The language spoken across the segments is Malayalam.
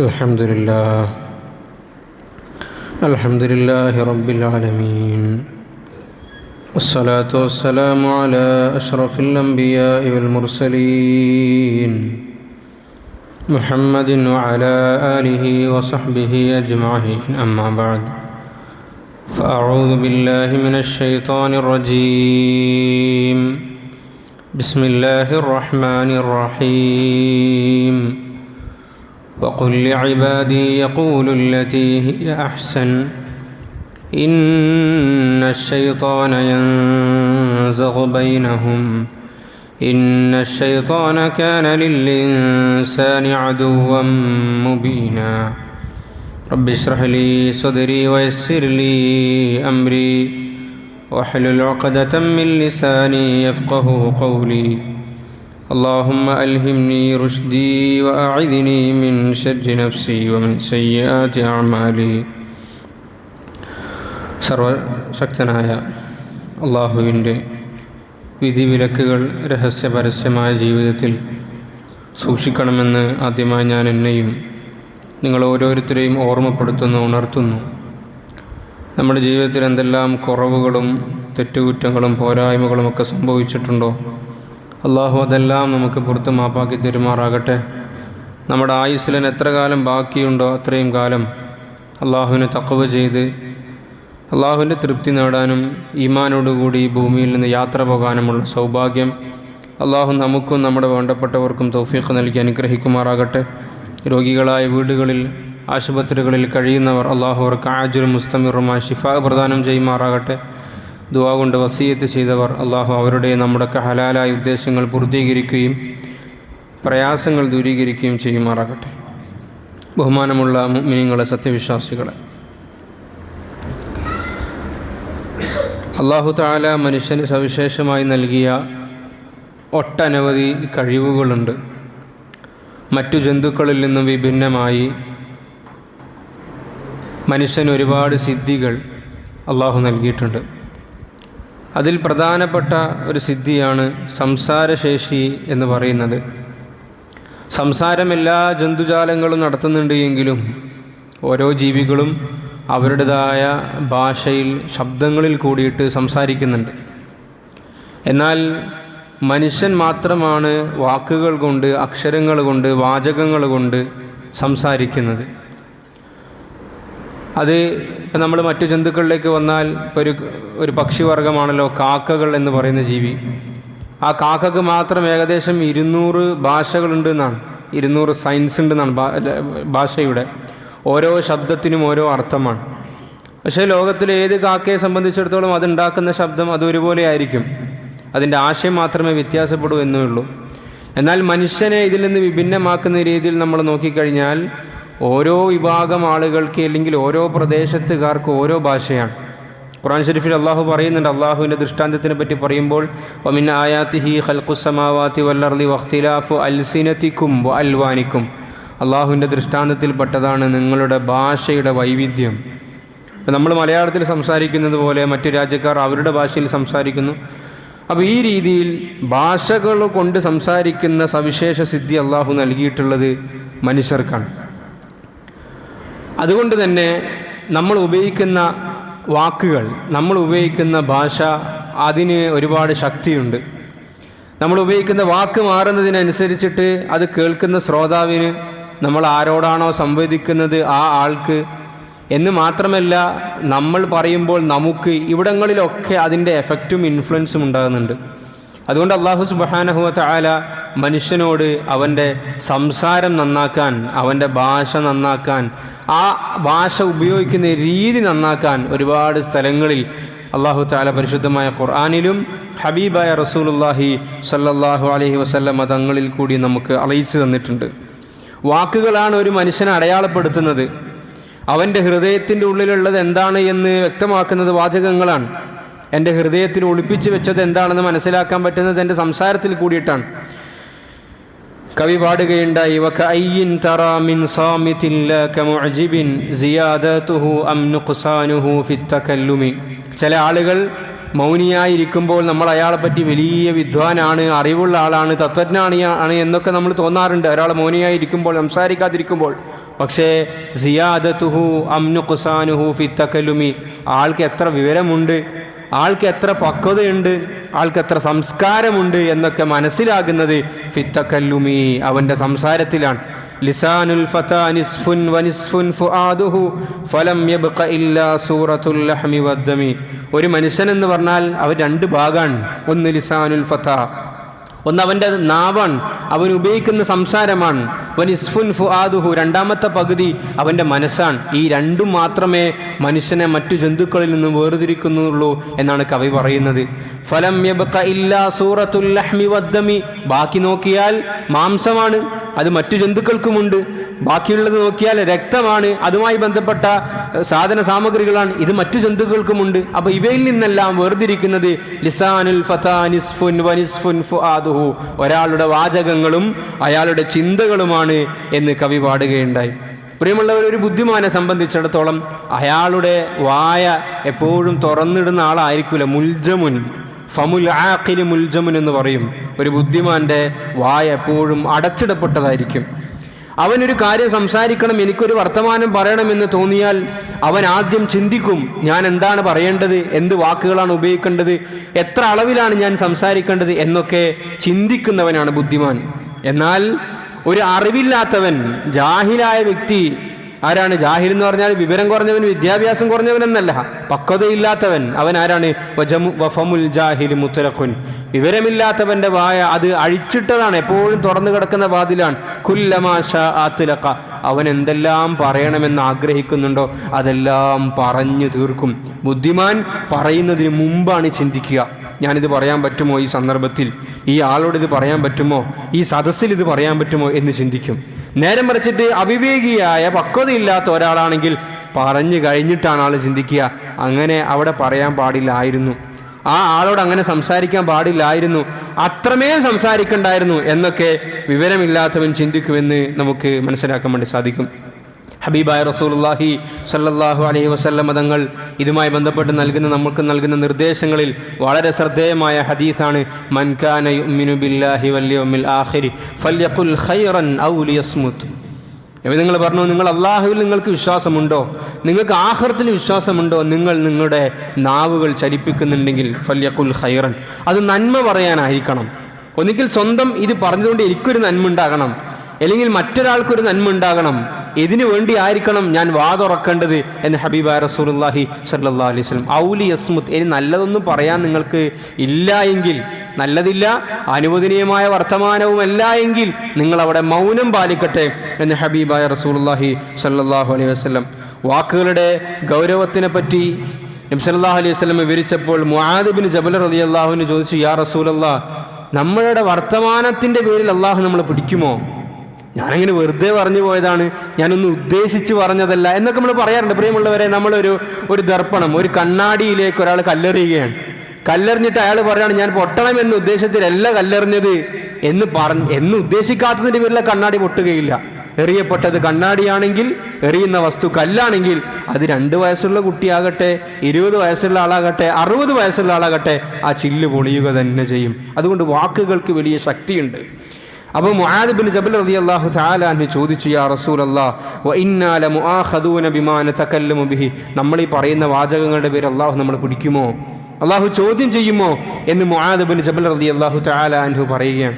الحمد لله رب العالمين، والصلاة والسلام على أشرف الأنبياء والمرسلين محمد وعلى آله وصحبه أجمعين، أما بعد، فأعوذ بالله من الشيطان الرجيم. بسم الله الرحمن الرحيم. وقل لعبادي يقولوا التي هي أحسن إن الشيطان ينزغ بينهم إن الشيطان كان للإنسان عدوا مبينا. رب اشرح لي صدري ويسر لي أمري واحلل عقدة من لساني يفقه قولي. اللهم ألهمني رشدي وأعذني من شر نفسي ومن سيئات أعمالي. സർവശക്തനായ അള്ളാഹുവിൻ്റെ വിധിവിലക്കുകൾ രഹസ്യപരസ്യമായ ജീവിതത്തിൽ സൂക്ഷിക്കണമെന്ന് ആദ്യമായി ഞാൻ എന്നെയും നിങ്ങൾ ഓരോരുത്തരെയും ഓർമ്മപ്പെടുത്തുന്നു, ഉണർത്തുന്നു. നമ്മുടെ ജീവിതത്തിൽ എന്തെല്ലാം കുറവുകളും തെറ്റുകുറ്റങ്ങളും പോരായ്മകളുമൊക്കെ സംഭവിച്ചിട്ടുണ്ടോ, അള്ളാഹു അതെല്ലാം നമുക്ക് പുറത്ത് മാപ്പാക്കി തരുമാറാകട്ടെ. നമ്മുടെ ആയുസ്സിന് എത്ര കാലം ബാക്കിയുണ്ടോ അത്രയും കാലം അള്ളാഹുവിന് തഖ്വ ചെയ്ത് അള്ളാഹുവിൻ്റെ തൃപ്തി നേടാനും ഈമാനോടുകൂടി ഈ ഭൂമിയിൽ നിന്ന് യാത്ര പോകാനുമുള്ള സൗഭാഗ്യം അള്ളാഹു നമുക്കും നമ്മുടെ വേണ്ടപ്പെട്ടവർക്കും തൗഫീഖ് നൽകി അനുഗ്രഹിക്കുമാറാകട്ടെ. രോഗികളായ വീടുകളിൽ, ആശുപത്രികളിൽ കഴിയുന്നവർ അള്ളാഹു അവർക്ക് ആജിലും മുസ്തമിറുമായ ഷിഫാ പ്രദാനം ചെയ്യുമാറാകട്ടെ. ദുആ കൊണ്ട് വസിയത്ത് ചെയ്തവർ അള്ളാഹു അവരുടെ നമ്മുടെയൊക്കെ ഹലാലായ ഉദ്ദേശങ്ങൾ പൂർത്തീകരിക്കുകയും പ്രയാസങ്ങൾ ദൂരീകരിക്കുകയും ചെയ്യുമാറാകട്ടെ. ബഹുമാനമുള്ള മുഅ്മിനീങ്ങളെ, സത്യവിശ്വാസികളെ, അള്ളാഹു തആല മനുഷ്യന് സവിശേഷമായി നൽകിയ ഒട്ടനവധി കഴിവുകളുണ്ട്. മറ്റു ജന്തുക്കളിൽ നിന്നും വിഭിന്നമായി മനുഷ്യന് ഒരുപാട് സിദ്ധികൾ അള്ളാഹു നൽകിയിട്ടുണ്ട്. അതിൽ പ്രധാനപ്പെട്ട ഒരു സിദ്ധിയാണ് സംസാരശേഷി എന്ന് പറയുന്നത്. സംസാരം എല്ലാ ജന്തുജാലങ്ങളും നടത്തുന്നുണ്ട് എങ്കിലും ഓരോ ജീവികളും അവരുടേതായ ഭാഷയിൽ, ശബ്ദങ്ങളിൽ കൂടിയിട്ട് സംസാരിക്കുന്നുണ്ട്. എന്നാൽ മനുഷ്യൻ മാത്രമാണ് വാക്കുകൾ കൊണ്ട്, അക്ഷരങ്ങൾ കൊണ്ട്, വാചകങ്ങൾ കൊണ്ട് സംസാരിക്കുന്നത്. അത് ഇപ്പം നമ്മൾ മറ്റു ജന്തുക്കളിലേക്ക് വന്നാൽ, ഇപ്പോൾ ഒരു പക്ഷിവർഗമാണല്ലോ കാക്കകൾ എന്ന് പറയുന്ന ജീവി. ആ കാക്കക്ക് മാത്രം ഏകദേശം 200 ഭാഷകളുണ്ട് എന്നാണ്, 200 സയൻസ് ഉണ്ടെന്നാണ് ഭാഷയുടെ. ഓരോ ശബ്ദത്തിനും ഓരോ അർത്ഥമാണ്. പക്ഷേ ലോകത്തിലെ ഏത് കാക്കയെ സംബന്ധിച്ചിടത്തോളം അതുണ്ടാക്കുന്ന ശബ്ദം അത് ഒരുപോലെ ആയിരിക്കും. അതിൻ്റെ ആശയം മാത്രമേ വ്യത്യാസപ്പെടൂ എന്നേ ഉള്ളൂ. എന്നാൽ മനുഷ്യനെ ഇതിൽ നിന്ന് വിഭിന്നമാക്കുന്ന രീതിയിൽ നമ്മൾ നോക്കിക്കഴിഞ്ഞാൽ ഓരോ വിഭാഗം ആളുകൾക്ക്, അല്ലെങ്കിൽ ഓരോ പ്രദേശത്തുകാർക്ക് ഓരോ ഭാഷയാണ്. ഖുർആൻ ശരീഫിൽ അള്ളാഹു പറയുന്നുണ്ട്, അള്ളാഹുവിൻ്റെ ദൃഷ്ടാന്തത്തിനെ പറ്റി പറയുമ്പോൾ, വമിൻ ആയാതിഹി ഖൽഖുസ് സമാവാതി വൽ അർളി വഖ്തിലാഫു അൽസിനതികും വഅൽവാനികും. അള്ളാഹുവിൻ്റെ ദൃഷ്ടാന്തത്തിൽപ്പെട്ടതാണ് നിങ്ങളുടെ ഭാഷയുടെ വൈവിധ്യം. നമ്മൾ മലയാളത്തിൽ സംസാരിക്കുന്നത് പോലെ മറ്റു രാജ്യക്കാർ അവരുടെ ഭാഷയിൽ സംസാരിക്കുന്നു. അപ്പോൾ ഈ രീതിയിൽ ഭാഷകൾ കൊണ്ട് സംസാരിക്കുന്ന സവിശേഷ സിദ്ധി അള്ളാഹു നൽകിയിട്ടുള്ളത് മനുഷ്യർക്കാണ്. അതുകൊണ്ട് തന്നെ നമ്മൾ ഉപയോഗിക്കുന്ന വാക്കുകൾ, നമ്മൾ ഉപയോഗിക്കുന്ന ഭാഷ, അതിന് ഒരുപാട് ശക്തിയുണ്ട്. നമ്മൾ ഉപയോഗിക്കുന്ന വാക്ക് മാറുന്നതിനനുസരിച്ചിട്ട് അത് കേൾക്കുന്ന ശ്രോതാവിന്, നമ്മൾ ആരോടാണോ സംവദിക്കുന്നത് ആ ആൾക്ക് എന്ന് മാത്രമല്ല, നമ്മൾ പറയുമ്പോൾ നമുക്ക് ഇവിടങ്ങളിലൊക്കെ അതിൻ്റെ എഫക്റ്റും ഇൻഫ്ലുവൻസും ഉണ്ടാകുന്നുണ്ട്. അതുകൊണ്ട് അല്ലാഹു സുബ്ഹാനഹു വ തആല മനുഷ്യനോട് അവൻ്റെ സംസാരം നന്നാക്കാൻ, അവൻ്റെ ഭാഷ നന്നാക്കാൻ, ആ ഭാഷ ഉപയോഗിക്കുന്ന രീതി നന്നാക്കാൻ ഒരുപാട് സ്ഥലങ്ങളിൽ അല്ലാഹു തആല പരിശുദ്ധമായ ഖുർആനിലും ഹബീബായ റസൂലുള്ളാഹി സ്വല്ലല്ലാഹു അലൈഹി വസല്ലം തങ്ങളിൽ കൂടി നമുക്ക് അറിയിച്ചു തന്നിട്ടുണ്ട്. വാക്കുകളാണ് ഒരു മനുഷ്യനെ അടയാളപ്പെടുത്തുന്നത്. അവൻ്റെ ഹൃദയത്തിൻ്റെ ഉള്ളിലുള്ളത് എന്താണ് എന്ന് വ്യക്തമാക്കുന്നത് വാചകങ്ങളാണ്. എൻ്റെ ഹൃദയത്തിൽ ഒളിപ്പിച്ചു വെച്ചത് എന്താണെന്ന് മനസ്സിലാക്കാൻ പറ്റുന്നത് എൻ്റെ സംസാരത്തിൽ കൂടിയിട്ടാണ്. കവി പാടുകയുണ്ടായി, വകഅയ്യിൻ തറാ മിൻ സാമിതിൻ ലക മുഅജിബിൻ സിയാദതുഹു അം നുഖ്സാനുഹു ഫിത്തകല്ലുമി. ചില ആളുകൾ മൗനിയായിരിക്കുമ്പോൾ നമ്മൾ അയാളെപ്പറ്റി വലിയ വിദ്വാനാണ്, അറിവുള്ള ആളാണ്, തത്വജ്ഞാനിയാണ് എന്നൊക്കെ നമ്മൾ തോന്നാറുണ്ട്. ഒരാൾ മൗനിയായിരിക്കുമ്പോൾ, സംസാരിക്കാതിരിക്കുമ്പോൾ. പക്ഷേ സിയാദതുഹു അം നുഖ്സാനുഹു ഫി തകല്ലുമി, ആൾക്ക് എത്ര വിവരമുണ്ട്, ആൾക്ക് എത്ര പക്വതയുണ്ട്, ആൾക്ക് എത്ര സംസ്കാരമുണ്ട് എന്നൊക്കെ മനസ്സിലാകുന്നത് ഫിത്തക്കല്ലുമി, അവൻ്റെ സംസാരത്തിലാണ്. ലിസാനുൽ ഫതാ നിസ്ഫുൻ വനിസ്ഫുൻ ഫുആദുഹു ഫലം യബ്ഖ ഇല്ലാ സൂറത്തുൽ ലഹ്മി വദ്ദമി. ഒരു മനുഷ്യൻ എന്ന് പറഞ്ഞാൽ അവൻ രണ്ട് ഭാഗമാണ്. ഒന്ന് ലിസാനുൽ ഫതാ, ഒന്ന് അവൻ്റെ നാവാണ്, അവൻ ഉപയോഗിക്കുന്ന സംസാരമാണ്. വനിസ്ഫുൻ ഫുആദുഹു, രണ്ടാമത്തെ പകുതി അവൻ്റെ മനസ്സാണ്. ഈ രണ്ടും മാത്രമേ മനുഷ്യനെ മറ്റു ജന്തുക്കളിൽ നിന്നും വേർതിരിക്കുന്നുള്ളൂ എന്നാണ് കവി പറയുന്നത്. ഫലം യബ്ഖ ഇല്ലാ സൂറത്തുൽ ലഹ്മി വദ്ദമി, ബാക്കി നോക്കിയാൽ മാംസമാണ്, അത് മറ്റു ജന്തുക്കൾക്കുമുണ്ട്. ബാക്കിയുള്ളത് നോക്കിയാൽ രക്തമാണ്, അതുമായി ബന്ധപ്പെട്ട സാധന സാമഗ്രികളാണ്, ഇത് മറ്റു ജന്തുക്കൾക്കുമുണ്ട്. അപ്പോൾ ഇവയിൽ നിന്നെല്ലാം വേർതിരിക്കുന്നത് ലിസാനുൽ ഫതാ നിസ്ഫുൻ വനിസ്ഫുൻ ഫുആദുഹു, ഒരാളുടെ വാചകങ്ങളും അയാളുടെ ചിന്തകളുമാണ് എന്ന് കവി പാടുകയുണ്ടായി. പ്രിയമുള്ളവർ, ഒരു ബുദ്ധിമാനെ സംബന്ധിച്ചിടത്തോളം അയാളുടെ വായ എപ്പോഴും തുറന്നിടുന്ന ആളായിരിക്കില്ല. മുൽജമുൻ ഫമുൽ ആഖിലു മുൽജമുൻ എന്ന് പറയും. ഒരു ബുദ്ധിമാന്റെ വായ എപ്പോഴും അടച്ചിടപ്പെട്ടതായിരിക്കും. അവനൊരു കാര്യം സംസാരിക്കണം, എനിക്കൊരു വർത്തമാനം പറയണമെന്ന് തോന്നിയാൽ അവൻ ആദ്യം ചിന്തിക്കും, ഞാൻ എന്താണ് പറയേണ്ടത്, എന്ത് വാക്കുകളാണ് ഉപയോഗിക്കേണ്ടത്, എത്ര അളവിലാണ് ഞാൻ സംസാരിക്കേണ്ടത് എന്നൊക്കെ ചിന്തിക്കുന്നവനാണ് ബുദ്ധിമാൻ. എന്നാൽ ഒരു അറിവില്ലാത്തവൻ, ജാഹിലായ വ്യക്തി, ആരാണ് ജാഹിൽ എന്ന് പറഞ്ഞാൽ? വിവരം കുറഞ്ഞവൻ, വിദ്യാഭ്യാസം കുറഞ്ഞവനെന്നല്ല, പക്വതയില്ലാത്തവൻ. അവൻ ആരാണ്? വഫമുൽ ജാഹിലി മുത്തലഖുൻ, വിവരമില്ലാത്തവന്റെ വായ അത് അഴിച്ചിട്ടതാണ്, എപ്പോഴും തുറന്നു കിടക്കുന്ന വാതിലാണ്. കുല്ലമാ ശാഅ അത്ലഖ, അവൻ എന്തെല്ലാം പറയണമെന്ന് ആഗ്രഹിക്കുന്നുണ്ടോ അതെല്ലാം പറഞ്ഞു തീർക്കും. ബുദ്ധിമാൻ പറയുന്നതിന് മുമ്പാണ് ചിന്തിക്കുക, ഞാനിത് പറയാൻ പറ്റുമോ, ഈ സന്ദർഭത്തിൽ ഈ ആളോട് ഇത് പറയാൻ പറ്റുമോ, ഈ സദസ്സിൽ ഇത് പറയാൻ പറ്റുമോ എന്ന് ചിന്തിക്കും. നേരെ മറിച്ചിട്ട് അവിവേകിയായ പക്വതയില്ലാത്ത ഒരാളാണെങ്കിൽ പറഞ്ഞു കഴിഞ്ഞിട്ടാണ് ആൾ ചിന്തിക്കുക, അങ്ങനെ അവിടെ പറയാൻ പാടില്ലായിരുന്നു, ആ ആളോട് അങ്ങനെ സംസാരിക്കാൻ പാടില്ലായിരുന്നു, അത്രമേൽ സംസാരിക്കണ്ടായിരുന്നു എന്നൊക്കെ വിവരമില്ലാത്തവൻ ചിന്തിക്കുമെന്ന് നമുക്ക് മനസ്സിലാക്കാൻ വേണ്ടി സാധിക്കും. ഹബീബായ റസൂലുള്ളാഹി സ്വല്ലല്ലാഹു അലൈഹി വസല്ലം തങ്ങൾ ഇതുമായി ബന്ധപ്പെട്ട് നമുക്ക് നൽകുന്ന നിർദ്ദേശങ്ങളിൽ വളരെ ശ്രദ്ധേയമായ ഹദീസാണ് മൻ കാന യുഅ്മിനു ബില്ലാഹി വൽ യൗമിൽ ആഖിരി ഫൽയഖുൽ ഖൈറൻ ഔ ലിയസ്മുത്. നിങ്ങൾ പറഞ്ഞു, നിങ്ങൾ അള്ളാഹുവിൽ നിങ്ങൾക്ക് വിശ്വാസമുണ്ടോ, നിങ്ങൾക്ക് ആഖിറത്തിൽ വിശ്വാസമുണ്ടോ, നിങ്ങൾ നിങ്ങളുടെ നാവുകൾ ചലിപ്പിക്കുന്നുണ്ടെങ്കിൽ ഫൽയഖുൽ ഖൈറൻ, അത് നന്മ പറയാനായിരിക്കണം. ഒന്നുകിൽ സ്വന്തം ഇത് പറഞ്ഞുകൊണ്ട് എനിക്കൊരു നന്മ ഉണ്ടാകണം, അല്ലെങ്കിൽ മറ്റൊരാൾക്കൊരു നന്മ ഉണ്ടാകണം, ഇതിനു വേണ്ടി ആയിരിക്കണം ഞാൻ വാതുറക്കേണ്ടത് എന്ന് ഹബീബായ റസൂലുള്ളാഹി സ്വല്ലല്ലാഹു അലൈഹി വസല്ലം. ഔലി യസ്മുത്, ഇനി നല്ലതൊന്നും പറയാൻ നിങ്ങൾക്ക് ഇല്ല എങ്കിൽ, നല്ലതില്ല, അനുവദനീയമായ വർത്തമാനവുമല്ല എങ്കിൽ നിങ്ങൾ അവിടെ മൗനം പാലിക്കട്ടെ എന്ന് ഹബീബായ റസൂലുള്ളാഹി സ്വല്ലല്ലാഹു അലൈഹി വസല്ലം. വാക്കുകളുടെ ഗൗരവത്തിനെ പറ്റി നബി സല്ലല്ലാഹു അലൈഹി വസല്ലം വിവരിച്ചപ്പോൾ മുആദ് ഇബ്നു ജബൽ റളിയല്ലാഹു അൻഹു ചോദിച്ചു, യാ റസൂലല്ലാഹ്, നമ്മളുടെ വർത്തമാനത്തിൻ്റെ പേരിൽ അള്ളാഹു നമ്മളെ പിടിക്കുമോ? ഞാനങ്ങനെ വെറുതെ പറഞ്ഞു പോയതാണ്, ഞാനൊന്ന് ഉദ്ദേശിച്ച് പറഞ്ഞതല്ല എന്നൊക്കെ നമ്മൾ പറയാറുണ്ട്. പ്രിയമുള്ളവരെ, നമ്മളൊരു ദർപ്പണം, ഒരു കണ്ണാടിയിലേക്ക് ഒരാൾ കല്ലെറിയുകയാണ്. കല്ലെറിഞ്ഞിട്ട് അയാൾ പറയുകയാണ്, ഞാൻ പൊട്ടണം എന്ന ഉദ്ദേശത്തിലല്ല കല്ലെറിഞ്ഞത് എന്ന് ഉദ്ദേശിക്കാത്തതിൻ്റെ പേരിൽ കണ്ണാടി പൊട്ടുകയില്ല. എറിയപ്പെട്ടത് കണ്ണാടിയാണെങ്കിൽ, എറിയുന്ന വസ്തു കല്ലാണെങ്കിൽ, അത് 2 വയസ്സുള്ള കുട്ടിയാകട്ടെ, 20 വയസ്സുള്ള ആളാകട്ടെ, 60 വയസ്സുള്ള ആളാകട്ടെ, ആ ചില്ല് പൊളിയുക തന്നെ ചെയ്യും. അതുകൊണ്ട് വാക്കുകൾക്ക് വലിയ ശക്തിയുണ്ട്. അപ്പോൾ മുആദ് ഇബ്നു ജബൽ റളിയല്ലാഹു തആല അൻഹു ചോദിച്ചു, യാ റസൂലല്ലാഹ് വ ഇന്നാ ലമുആഖദൂന ബിമാ നതകല്ലമു ബിഹി, നമ്മൾ ഈ പറയുന്ന വാചകങ്ങളുടെ പേര് അല്ലാഹു നമ്മളെ പിടിക്കുമോ, അല്ലാഹു ചോദ്യം ചെയ്യുമോ എന്ന് മുആദ് ഇബ്നു ജബൽ റളിയല്ലാഹു തആല അൻഹു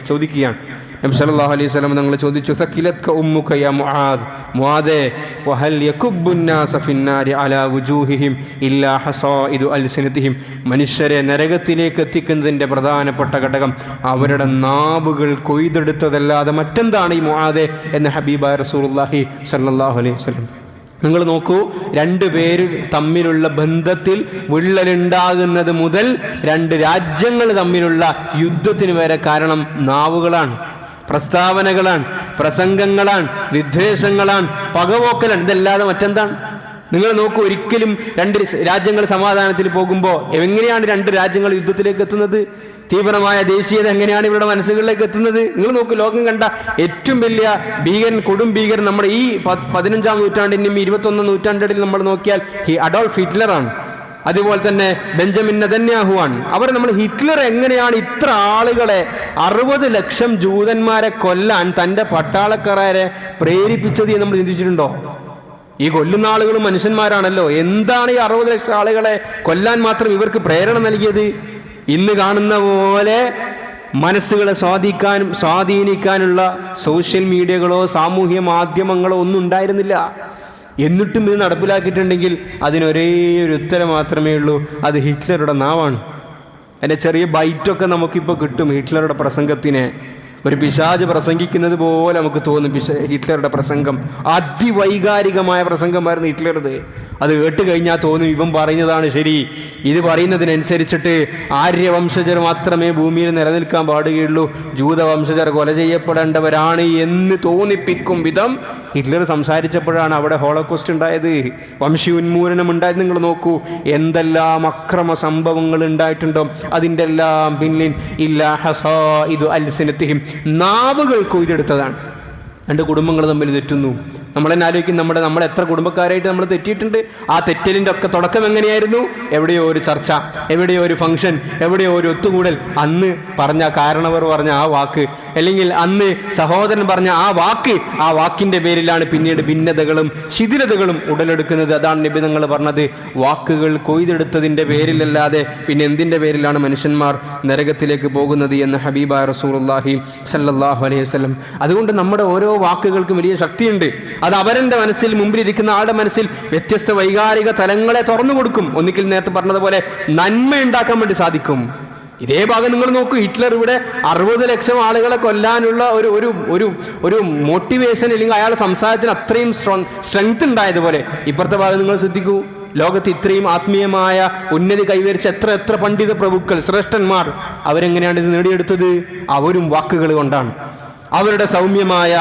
ചോദിക്കുകയാണ്. നബി സല്ലല്ലാഹു അലൈഹി വസല്ലം തങ്ങൾ ചോദിച്ചു, സക്കിലത്ക ഉമ്മുക യാ മുആദ്, മുആദേ വഹൽ യകുബ്ബുൻ നാസ ഫിന്നാരി അലാ വുജൂഹിഹിം ഇല്ലാ ഹസായിദു അൽസിനതിഹിം, മനുഷ്യരെ നരകത്തിലേക്ക് എത്തിക്കുന്നതിൻ്റെ പ്രധാനപ്പെട്ട ഘടകം അവരുടെ നാവുകൾ കൊയ്തെടുത്തതല്ലാതെ മറ്റെന്താണ് ഈ മുആദേ എന്ന് ഹബീബായ റസൂലുള്ളാഹി സ്വല്ലല്ലാഹു അലൈഹി വസല്ലം. നിങ്ങൾ നോക്കൂ, 2 പേര് തമ്മിലുള്ള ബന്ധത്തിൽ വിള്ളലുണ്ടാകുന്നത് മുതൽ 2 രാജ്യങ്ങൾ തമ്മിലുള്ള യുദ്ധത്തിന് വരെ കാരണം നാവുകളാണ്, പ്രസ്താവനകളാണ്, പ്രസംഗങ്ങളാണ്, വിദ്വേഷങ്ങളാണ്, പകപോക്കലാണ്. ഇതല്ലാതെ മറ്റെന്താണ്? നിങ്ങൾ നോക്കൂ, ഒരിക്കലും 2 രാജ്യങ്ങൾ സമാധാനത്തിൽ പോകുമ്പോൾ എങ്ങനെയാണ് 2 രാജ്യങ്ങൾ യുദ്ധത്തിലേക്ക് എത്തുന്നത്? തീവ്രമായ ദേശീയത എങ്ങനെയാണ് ഇവരുടെ മനസ്സുകളിലേക്ക് എത്തുന്നത്? നിങ്ങൾ നോക്കൂ, ലോകം കണ്ട ഏറ്റവും വലിയ ഭീകരൻ, കൊടും ഭീകരൻ നമ്മുടെ ഈ 15-ാം നൂറ്റാണ്ടിൻ്റെയും 21-ാം നൂറ്റാണ്ടിൽ നമ്മൾ നോക്കിയാൽ അഡോൾഫ് ഹിറ്റ്ലറാണ്. അതുപോലെ തന്നെ ബെഞ്ചമിൻ നെതന്യാഹുവാണ്. അവർ നമ്മൾ ഹിറ്റ്ലർ എങ്ങനെയാണ് ഇത്ര ആളുകളെ 60 ലക്ഷം ജൂതന്മാരെ കൊല്ലാൻ തൻ്റെ പട്ടാളക്കാരെ പ്രേരിപ്പിച്ചത് എന്ന് നമ്മൾ ചിന്തിച്ചിട്ടുണ്ടോ? ഈ കൊല്ലുന്ന ആളുകളും മനുഷ്യന്മാരാണല്ലോ. എന്താണ് ഈ 60 ലക്ഷം ആളുകളെ കൊല്ലാൻ മാത്രം ഇവർക്ക് പ്രേരണ നൽകിയത്? ഇന്ന് കാണുന്ന പോലെ മനസ്സുകളെ സ്വാധീനിക്കാനുള്ള സോഷ്യൽ മീഡിയകളോ സാമൂഹ്യ മാധ്യമങ്ങളോ ഒന്നും ഉണ്ടായിരുന്നില്ല. എന്നിട്ടും ഇത് നടപ്പിലാക്കിയിട്ടുണ്ടെങ്കിൽ അതിനൊരേ ഒരു ഉത്തരം മാത്രമേ ഉള്ളൂ, അത് ഹിറ്റ്ലറുടെ നാവാണ്. അതിൻ്റെ ചെറിയ ബൈറ്റൊക്കെ നമുക്കിപ്പോൾ കിട്ടും. ഹിറ്റ്ലറുടെ പ്രസംഗത്തിന് ഒരു പിശാച് പ്രസംഗിക്കുന്നത് പോലെ നമുക്ക് തോന്നും. ഹിറ്റ്ലറുടെ പ്രസംഗം അതിവൈകാരികമായ പ്രസംഗമായിരുന്നു ഹിറ്റ്ലറുടെ. അത് കേട്ട് കഴിഞ്ഞാൽ തോന്നും ഇവൻ പറയുന്നതാണ് ശരി, ഇത് പറയുന്നതിനനുസരിച്ചിട്ട് ആര്യവംശജർ മാത്രമേ ഭൂമിയിൽ നിലനിൽക്കാൻ പാടുകയുള്ളൂ, ജൂതവംശജർ കൊല ചെയ്യപ്പെടേണ്ടവരാണ് എന്ന് തോന്നിപ്പിക്കും വിധം ഹിറ്റ്ലർ സംസാരിച്ചപ്പോഴാണ് അവിടെ ഹോളോകോസ്റ്റ് ഉണ്ടായത്, വംശീയോന്മൂലനം ഉണ്ടായത്. നിങ്ങൾ നോക്കൂ, എന്തെല്ലാം അക്രമ സംഭവങ്ങൾ ഉണ്ടായിട്ടുണ്ടോ. അതിൻ്റെ എല്ലാം പിന്നിൽ ഇല്ലാ ഹസാഇദു അൽസിനതിഹിം, നാവുകൾ കൊയ്തെടുത്തതാണ്. രണ്ട് കുടുംബങ്ങൾ തമ്മിൽ തെറ്റുന്നു. നമ്മൾ തന്നെ ആലോചിക്കും, നമ്മൾ എത്ര കുടുംബക്കാരായിട്ട് നമ്മൾ തെറ്റിയിട്ടുണ്ട്. ആ തെറ്റലിൻ്റെ ഒക്കെ തുടക്കം എങ്ങനെയായിരുന്നു? എവിടെയോ ഒരു ചർച്ച, എവിടെയോ ഒരു ഫംഗ്ഷൻ, എവിടെയോ ഒരു ഒത്തുകൂടൽ. അന്ന് പറഞ്ഞ കാരണവർ പറഞ്ഞ ആ വാക്ക്, അല്ലെങ്കിൽ അന്ന് സഹോദരൻ പറഞ്ഞ ആ വാക്ക്, ആ വാക്കിൻ്റെ പേരിലാണ് പിന്നീട് ഭിന്നതകളും ശിഥിലതകളും ഉടലെടുക്കുന്നത്. അതാണ് നബി തങ്ങൾ പറഞ്ഞത്, വാക്കുകൾ കൊയ്തെടുത്തതിൻ്റെ പേരിലല്ലാതെ പിന്നെ എന്തിൻ്റെ പേരിലാണ് മനുഷ്യന്മാർ നരകത്തിലേക്ക് പോകുന്നത് എന്ന് ഹബീബായ റസൂലുള്ളാഹി സ്വല്ലല്ലാഹു അലൈഹി വസല്ലം. അതുകൊണ്ട് നമ്മുടെ ഓരോ വാക്കുകൾക്കും വലിയ ശക്തിയുണ്ട്. അത് അവരുടെ മനസ്സിൽ, മുമ്പിലിരിക്കുന്ന ആളുടെ മനസ്സിൽ വ്യത്യസ്ത വൈകാരിക തലങ്ങളെ തുറന്നു കൊടുക്കും. ഒന്നിക്കൽ നേരത്തെ പറഞ്ഞതുപോലെ നന്മ ഉണ്ടാക്കാൻ വേണ്ടി സാധിക്കും. ഇതേ ഭാഗം നിങ്ങൾ നോക്കൂ, ഹിറ്റ്ലർ ഇവിടെ 60 ലക്ഷം ആളുകളെ കൊല്ലാനുള്ള ഒരു മോട്ടിവേഷൻ, അല്ലെങ്കിൽ അയാളുടെ സംസാരത്തിന് അത്രയും സ്ട്രെങ്ത് ഉണ്ടായതുപോലെ ഇപ്പുറത്തെ ഭാഗം നിങ്ങൾ ശ്രദ്ധിക്കൂ. ലോകത്ത് ഇത്രയും ആത്മീയമായ ഉന്നതി കൈവരിച്ച എത്ര പണ്ഡിത പ്രഭുക്കൾ, ശ്രേഷ്ഠന്മാർ, അവരെങ്ങനെയാണ് ഇത് നേടിയെടുത്തത്? അവരും വാക്കുകൾ കൊണ്ടാണ്. അവരുടെ സൗമ്യമായ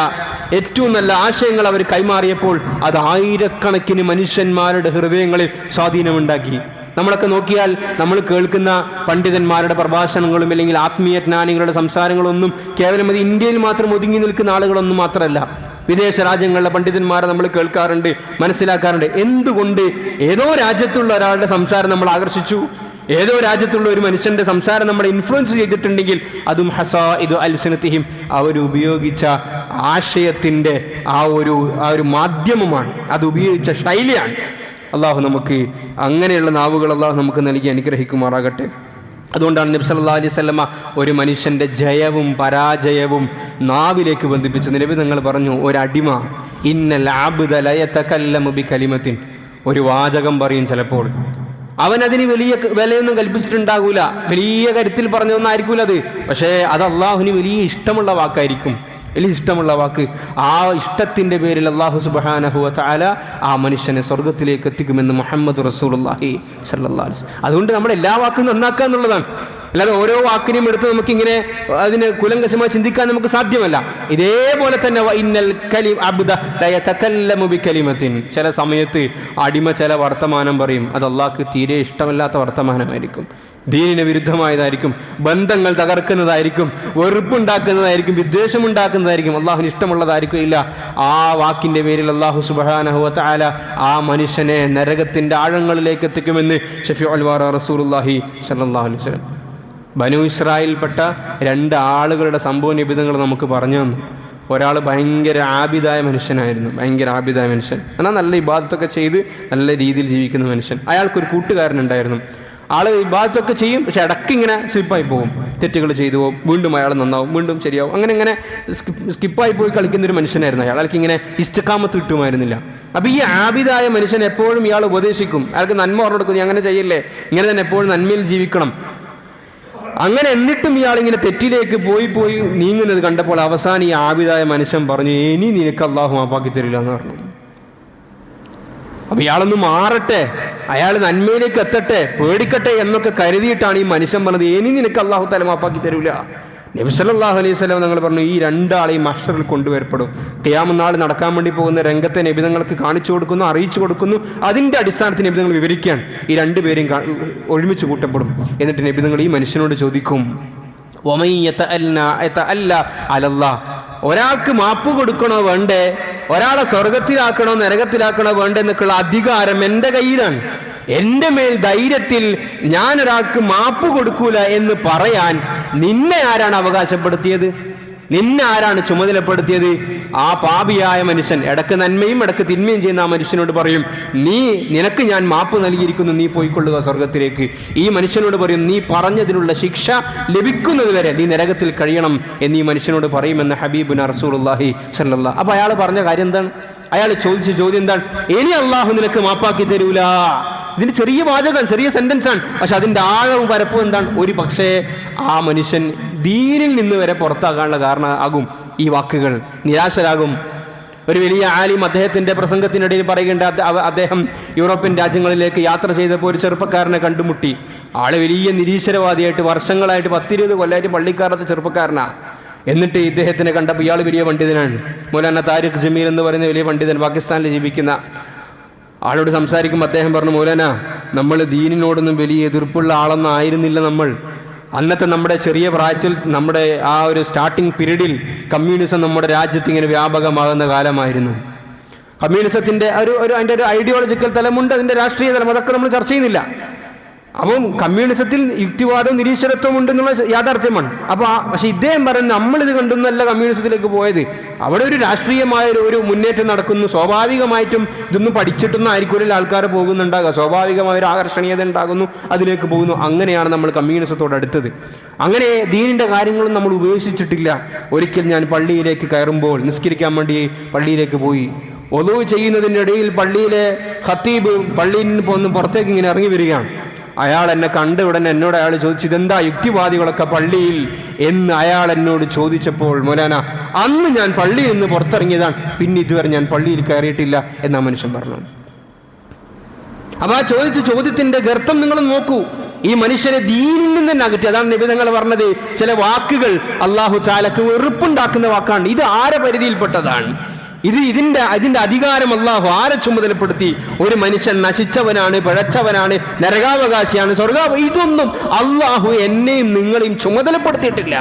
ഏറ്റവും നല്ല ആശയങ്ങൾ അവർ കൈമാറിയപ്പോൾ അത് ആയിരക്കണക്കിന് മനുഷ്യന്മാരുടെ ഹൃദയങ്ങളിൽ സ്വാധീനമുണ്ടാക്കി. നമ്മളൊക്കെ നോക്കിയാൽ നമ്മൾ കേൾക്കുന്ന പണ്ഡിതന്മാരുടെ പ്രഭാഷണങ്ങളും അല്ലെങ്കിൽ ആത്മീയ ജ്ഞാനികളുടെ സംസാരങ്ങളൊന്നും കേവലം അത് ഇന്ത്യയിൽ മാത്രം ഒതുങ്ങി നിൽക്കുന്ന ആളുകളൊന്നും മാത്രമല്ല. വിദേശ രാജ്യങ്ങളിലെ പണ്ഡിതന്മാരെ നമ്മൾ കേൾക്കാറുണ്ട്, മനസ്സിലാക്കാറുണ്ട്. എന്തുകൊണ്ട്? ഏതോ രാജ്യത്തുള്ള ഒരാളുടെ സംസാരം നമ്മൾ ആകർഷിച്ചു, ഏതോ രാജ്യത്തുള്ള ഒരു മനുഷ്യന്റെ സംസാരം നമ്മളെ ഇൻഫ്ലുവൻസ് ചെയ്തിട്ടുണ്ടെങ്കിൽ അതും ഹസാഇദു അൽസിനതിഹിം, അവരുപയോഗിച്ച ആശയത്തിൻ്റെ ആ ഒരു മാധ്യമമാണ്, അത് ഉപയോഗിച്ച ശൈലിയാണ്. അള്ളാഹു നമുക്ക് അങ്ങനെയുള്ള നാവുകൾ അള്ളാഹു നമുക്ക് നൽകി അനുഗ്രഹിക്കുമാറാകട്ടെ. അതുകൊണ്ടാണ് നബി സല്ലല്ലാഹു അലൈഹി വസല്ലമ ഒരു മനുഷ്യൻ്റെ ജയവും പരാജയവും നാവിലേക്ക് ബന്ധിപ്പിച്ചത്. നബി തങ്ങൾ പറഞ്ഞു, ഒരടിമ ഇന്നൽ അബ്ദ ലയതകല്ലമു ബികലിമത്തിൻ, ഒരു വാചകം പറയും ചിലപ്പോൾ. അവനതിന് വലിയ വിലയൊന്നും കൽപ്പിച്ചിട്ടുണ്ടാകൂല, വലിയ കരുത്തിൽ പറഞ്ഞൊന്നും ആയിരിക്കൂല അത്. പക്ഷേ അത് അള്ളാഹുവിന് വലിയ ഇഷ്ടമുള്ള വാക്കായിരിക്കും, വലിയ ഇഷ്ടമുള്ള വാക്ക്. ആ ഇഷ്ടത്തിൻ്റെ പേരിൽ അള്ളാഹു സുബ്ഹാനഹു വ തആല ആ മനുഷ്യനെ സ്വർഗത്തിലേക്ക് എത്തിക്കുമെന്ന് മുഹമ്മദ് റസൂലുള്ളാഹി സ്വല്ലല്ലാഹു അലൈഹി വസല്ലം. അതുകൊണ്ട് നമ്മൾ എല്ലാ വാക്കും നന്നാക്കുക എന്നുള്ളതാണ്. അല്ലാതെ ഓരോ വാക്കിനെയും എടുത്ത് നമുക്കിങ്ങനെ അതിന് കുലങ്കശമായി ചിന്തിക്കാൻ നമുക്ക് സാധ്യമല്ല. ഇതേപോലെ തന്നെ ചില സമയത്ത് അടിമ ചില വർത്തമാനം പറയും, അത് അള്ളാഹ്ക്ക് തീരെ ഇഷ്ടമല്ലാത്ത വർത്തമാനമായിരിക്കും, ദീനിന് വിരുദ്ധമായതായിരിക്കും, ബന്ധങ്ങൾ തകർക്കുന്നതായിരിക്കും, വെറുപ്പുണ്ടാക്കുന്നതായിരിക്കും, വിദ്വേഷമുണ്ടാക്കുന്നതായിരിക്കും, അള്ളാഹുവിന് ഇഷ്ടമുള്ളതായിരിക്കും ഇല്ല. ആ വാക്കിൻ്റെ പേരിൽ അള്ളാഹു സുബ്ഹാനഹു വ തആല ആ മനുഷ്യനെ നരകത്തിൻ്റെ ആഴങ്ങളിലേക്ക് എത്തിക്കുമെന്ന് ഷഫീഉൽ വറ റസൂലുള്ളാഹി സ്വല്ലല്ലാഹു അലൈഹി വസല്ലം. ബനു ഇസ്രായേൽപ്പെട്ട 2 ആളുകളുടെ സംഭവ നിബിധങ്ങൾ നമുക്ക് പറഞ്ഞു തന്നു. ഒരാൾ ഭയങ്കര ആബിദായ മനുഷ്യനായിരുന്നു, ഭയങ്കര ആബിദായ മനുഷ്യൻ, എന്നാൽ നല്ല ഇബാദത്തൊക്കെ ചെയ്ത് നല്ല രീതിയിൽ ജീവിക്കുന്ന മനുഷ്യൻ. അയാൾക്കൊരു കൂട്ടുകാരനുണ്ടായിരുന്നു. ആൾ ഇബാദത്തൊക്കെ ചെയ്യും, പക്ഷെ ഇടയ്ക്കിങ്ങനെ സ്ലിപ്പായി പോകും, തെറ്റുകൾ ചെയ്തു പോകും, വീണ്ടും അയാൾ നന്നാവും, വീണ്ടും ശരിയാവും, അങ്ങനെ സ്കിപ്പായി പോയി കളിക്കുന്നൊരു മനുഷ്യനായിരുന്നു അയാൾ. അയാൾക്ക് ഇങ്ങനെ ഇസ്തിഖാമത്ത് കിട്ടുമായിരുന്നില്ല. അപ്പോൾ ഈ ആബിദായ മനുഷ്യൻ എപ്പോഴും ഇയാൾ ഉപദേശിക്കും, അയാൾക്ക് നന്മ പറഞ്ഞു കൊടുക്കും, നീ അങ്ങനെ ചെയ്യല്ലേ, ഇങ്ങനെ തന്നെ എപ്പോഴും നന്മയിൽ ജീവിക്കണം. അങ്ങനെ എന്നിട്ടും ഇയാളിങ്ങനെ തെറ്റിലേക്ക് പോയി നീങ്ങുന്നത് കണ്ടപ്പോൾ അവസാനം ഈ ആബിദായ മനുഷ്യൻ പറഞ്ഞു, ഇനി നിനക്ക് അള്ളാഹു മാപ്പാക്കി തരില്ല എന്ന് പറഞ്ഞു. അപ്പൊ ഇയാളൊന്ന് മാറട്ടെ, അയാൾ നന്മയിലേക്ക് എത്തട്ടെ, പേടിക്കട്ടെ എന്നൊക്കെ കരുതിയിട്ടാണ് ഈ മനുഷ്യൻ പറഞ്ഞത്, ഇനി നിനക്ക് അള്ളാഹു തആല മാപ്പാക്കി തരൂല. നബി സല്ലല്ലാഹു അലൈഹി വസല്ലം തങ്ങൾ പറഞ്ഞു, ഈ 2 ആളെയും മഹ്ശറിൽ കൊണ്ടുവരപ്പെടും. ഖിയാമത്ത് നാൾ നടക്കാൻ വേണ്ടി പോകുന്ന രംഗത്തെ നബി തങ്ങൾക്ക് കാണിച്ചു കൊടുക്കുന്നു, അറിയിച്ചു കൊടുക്കുന്നു. അതിൻ്റെ അടിസ്ഥാനത്തിൽ നബി തങ്ങൾ വിവരിക്കുകയാണ്. ഈ 2 പേരെയും ഒരുമിച്ച് കൂട്ടപ്പെടും. എന്നിട്ട് നബി തങ്ങൾ ഈ മനുഷ്യനോട് ചോദിക്കും, വമൻ യതഅല്ല അലല്ലാഹ്, ഒരാൾക്ക് മാപ്പ് കൊടുക്കണോ വേണ്ടേ, ഒരാളെ സ്വർഗത്തിലാക്കണോ നരകത്തിലാക്കണോ വേണ്ടേ എന്നൊക്കെയുള്ള അധികാരം എൻ്റെ കയ്യിലാണ്. എൻ്റെ മേൽ ധൈര്യത്തിൽ ഞാനൊരാൾക്ക് മാപ്പ് കൊടുക്കൂല എന്ന് പറയാൻ നിന്നെ ആരാണ് അവകാശപ്പെടുത്തിയത്? നിന്നെ ആരാണ് ചുമതലപ്പെടുത്തിയത്? ആ പാപിയായ മനുഷ്യൻ, ഇടക്ക് നന്മയും ഇടക്ക് തിന്മയും ചെയ്യുന്ന ആ മനുഷ്യനോട് പറയും, നിനക്ക് ഞാൻ മാപ്പ് നൽകിയിരിക്കുന്നു, നീ പോയിക്കൊള്ളുക സ്വർഗത്തിലേക്ക്. ഈ മനുഷ്യനോട് പറയും, നീ പറഞ്ഞതിനുള്ള ശിക്ഷ ലഭിക്കുന്നത് വരെ നീ നരകത്തിൽ കഴിയണം എന്നീ മനുഷ്യനോട് പറയുമെന്ന് ഹബീബുന റസൂലുള്ളാഹി സ്വല്ലല്ലാഹു. അപ്പൊ അയാൾ പറഞ്ഞ കാര്യം എന്താണ്? അയാൾ ചോദിച്ച ചോദ്യം എന്താണ്? ഇനി അള്ളാഹു നിനക്ക് മാപ്പാക്കി തരൂല. ഇതിന് ചെറിയ വാചകം, ചെറിയ സെന്റൻസ് ആണ്, പക്ഷെ അതിന്റെ ആഴവും പരപ്പും എന്താണ്? ഒരു പക്ഷേ ആ മനുഷ്യൻ ദീനിൽ നിന്ന് വരെ പുറത്താകാനുള്ള കാരണം ആകും ഈ വാക്കുകൾ. നിരാശരാകും. ഒരു വലിയ ആലിം അദ്ദേഹത്തിന്റെ പ്രസംഗത്തിനിടയിൽ പറയുകയുണ്ട്, അദ്ദേഹം യൂറോപ്യൻ രാജ്യങ്ങളിലേക്ക് യാത്ര ചെയ്തപ്പോൾ ഒരു ചെറുപ്പക്കാരനെ കണ്ടുമുട്ടി. ആള് വലിയ നിരീശ്വരവാദിയായിട്ട് വർഷങ്ങളായിട്ട് 10-20 കൊല്ലമായിട്ട് പള്ളിക്കാരത്തെ ചെറുപ്പക്കാരനാ. എന്നിട്ട് ഇദ്ദേഹത്തിനെ കണ്ടപ്പോൾ ഇയാൾ വലിയ പണ്ഡിതനാണ്. മൗലാന താരിഖ് ജമീൽ എന്ന് പറയുന്ന വലിയ പണ്ഡിതൻ, പാകിസ്ഥാനിൽ ജീവിക്കുന്ന ആളോട് സംസാരിക്കുമ്പോൾ അദ്ദേഹം പറഞ്ഞു, മൗലാന, നമ്മൾ ദീനിനോടൊന്നും വലിയ എതിർപ്പുള്ള ആളൊന്നും ആയിരുന്നില്ല നമ്മൾ. അന്നത്തെ നമ്മുടെ ചെറിയ പ്രായത്തിൽ, നമ്മുടെ ആ ഒരു സ്റ്റാർട്ടിങ് പീരീഡിൽ കമ്മ്യൂണിസം നമ്മുടെ രാജ്യത്ത് ഇങ്ങനെ വ്യാപകമാകുന്ന കാലമായിരുന്നു. കമ്മ്യൂണിസത്തിൻ്റെ അതിൻ്റെ ഒരു ഐഡിയോളജിക്കൽ തലമുണ്ട്, അതിൻ്റെ രാഷ്ട്രീയ തലം, അതൊക്കെ നമ്മൾ ചർച്ച ചെയ്യുന്നില്ല. അപ്പം കമ്മ്യൂണിസത്തിൽ യുക്തിവാദവും നിരീശ്വരത്വം ഉണ്ടെന്നുള്ള യാഥാർത്ഥ്യമാണ്. പക്ഷെ ഇദ്ദേഹം പറയുന്നത് നമ്മളിത് കണ്ടൊന്നല്ല കമ്മ്യൂണിസത്തിലേക്ക് പോയത്. അവിടെ ഒരു രാഷ്ട്രീയമായ ഒരു മുന്നേറ്റം നടക്കുന്നു. സ്വാഭാവികമായിട്ടും ഇതൊന്നും പഠിച്ചിട്ടൊന്നും ആയിരിക്കും ആൾക്കാർ പോകുന്നുണ്ടാകുക. സ്വാഭാവികമായ ഒരു ആകർഷണീയത ഉണ്ടാകുന്നു, അതിലേക്ക് പോകുന്നു. അങ്ങനെയാണ് നമ്മൾ കമ്മ്യൂണിസത്തോട് അടുത്തത്. അങ്ങനെ ദീനിൻ്റെ കാര്യങ്ങളും നമ്മൾ ഉപേക്ഷിച്ചിട്ടില്ല. ഒരിക്കൽ ഞാൻ പള്ളിയിലേക്ക് കയറുമ്പോൾ നിസ്കരിക്കാൻ വേണ്ടി പള്ളിയിലേക്ക് പോയി. ഒളു ചെയ്യുന്നതിൻ്റെ ഇടയിൽ പള്ളിയിലെ ഖത്തീബ് പള്ളിയിൽ നിന്ന് പുറത്തേക്ക് ഇങ്ങനെ ഇറങ്ങി വരികയാണ്. അയാൾ എന്നെ കണ്ട ഉടനെ എന്നോട് അയാൾ ചോദിച്ചു, ഇതെന്താ യുക്തിവാദികളൊക്കെ പള്ളിയിൽ എന്ന് അയാൾ എന്നോട് ചോദിച്ചപ്പോൾ, മൗലാന, അന്ന് ഞാൻ പള്ളിയിൽ നിന്ന് പുറത്തിറങ്ങിയതാണ്, പിന്നെ ഇതുവരെ ഞാൻ പള്ളിയിൽ കയറിയിട്ടില്ല എന്നാ മനുഷ്യൻ പറഞ്ഞു. അപ്പൊ ആ ചോദിച്ച ചോദ്യത്തിന്റെ ഗർത്തം നിങ്ങൾ നോക്കൂ. ഈ മനുഷ്യരെ ദീനിൽ നിന്ന് തന്നെ അകറ്റി. അതാണ് നബി തങ്ങൾ പറഞ്ഞത്, ചില വാക്കുകൾ അല്ലാഹു തആലക്ക് വെറുപ്പുണ്ടാക്കുന്ന വാക്കാണ്. ഇത് ആരെ പരിധിയിൽപ്പെട്ടതാണ്? ഇതിന്റെ അധികാരം അല്ലാഹു ആരെ ചുമതലപ്പെടുത്തി? ഒരു മനുഷ്യൻ നശിച്ചവനാണ്, പിഴച്ചവനാണ്, നരകാവകാശിയാണ്, ഇതൊന്നും അല്ലാഹു എന്നെയും നിങ്ങളെയും ചുമതലപ്പെടുത്തിയിട്ടില്ല.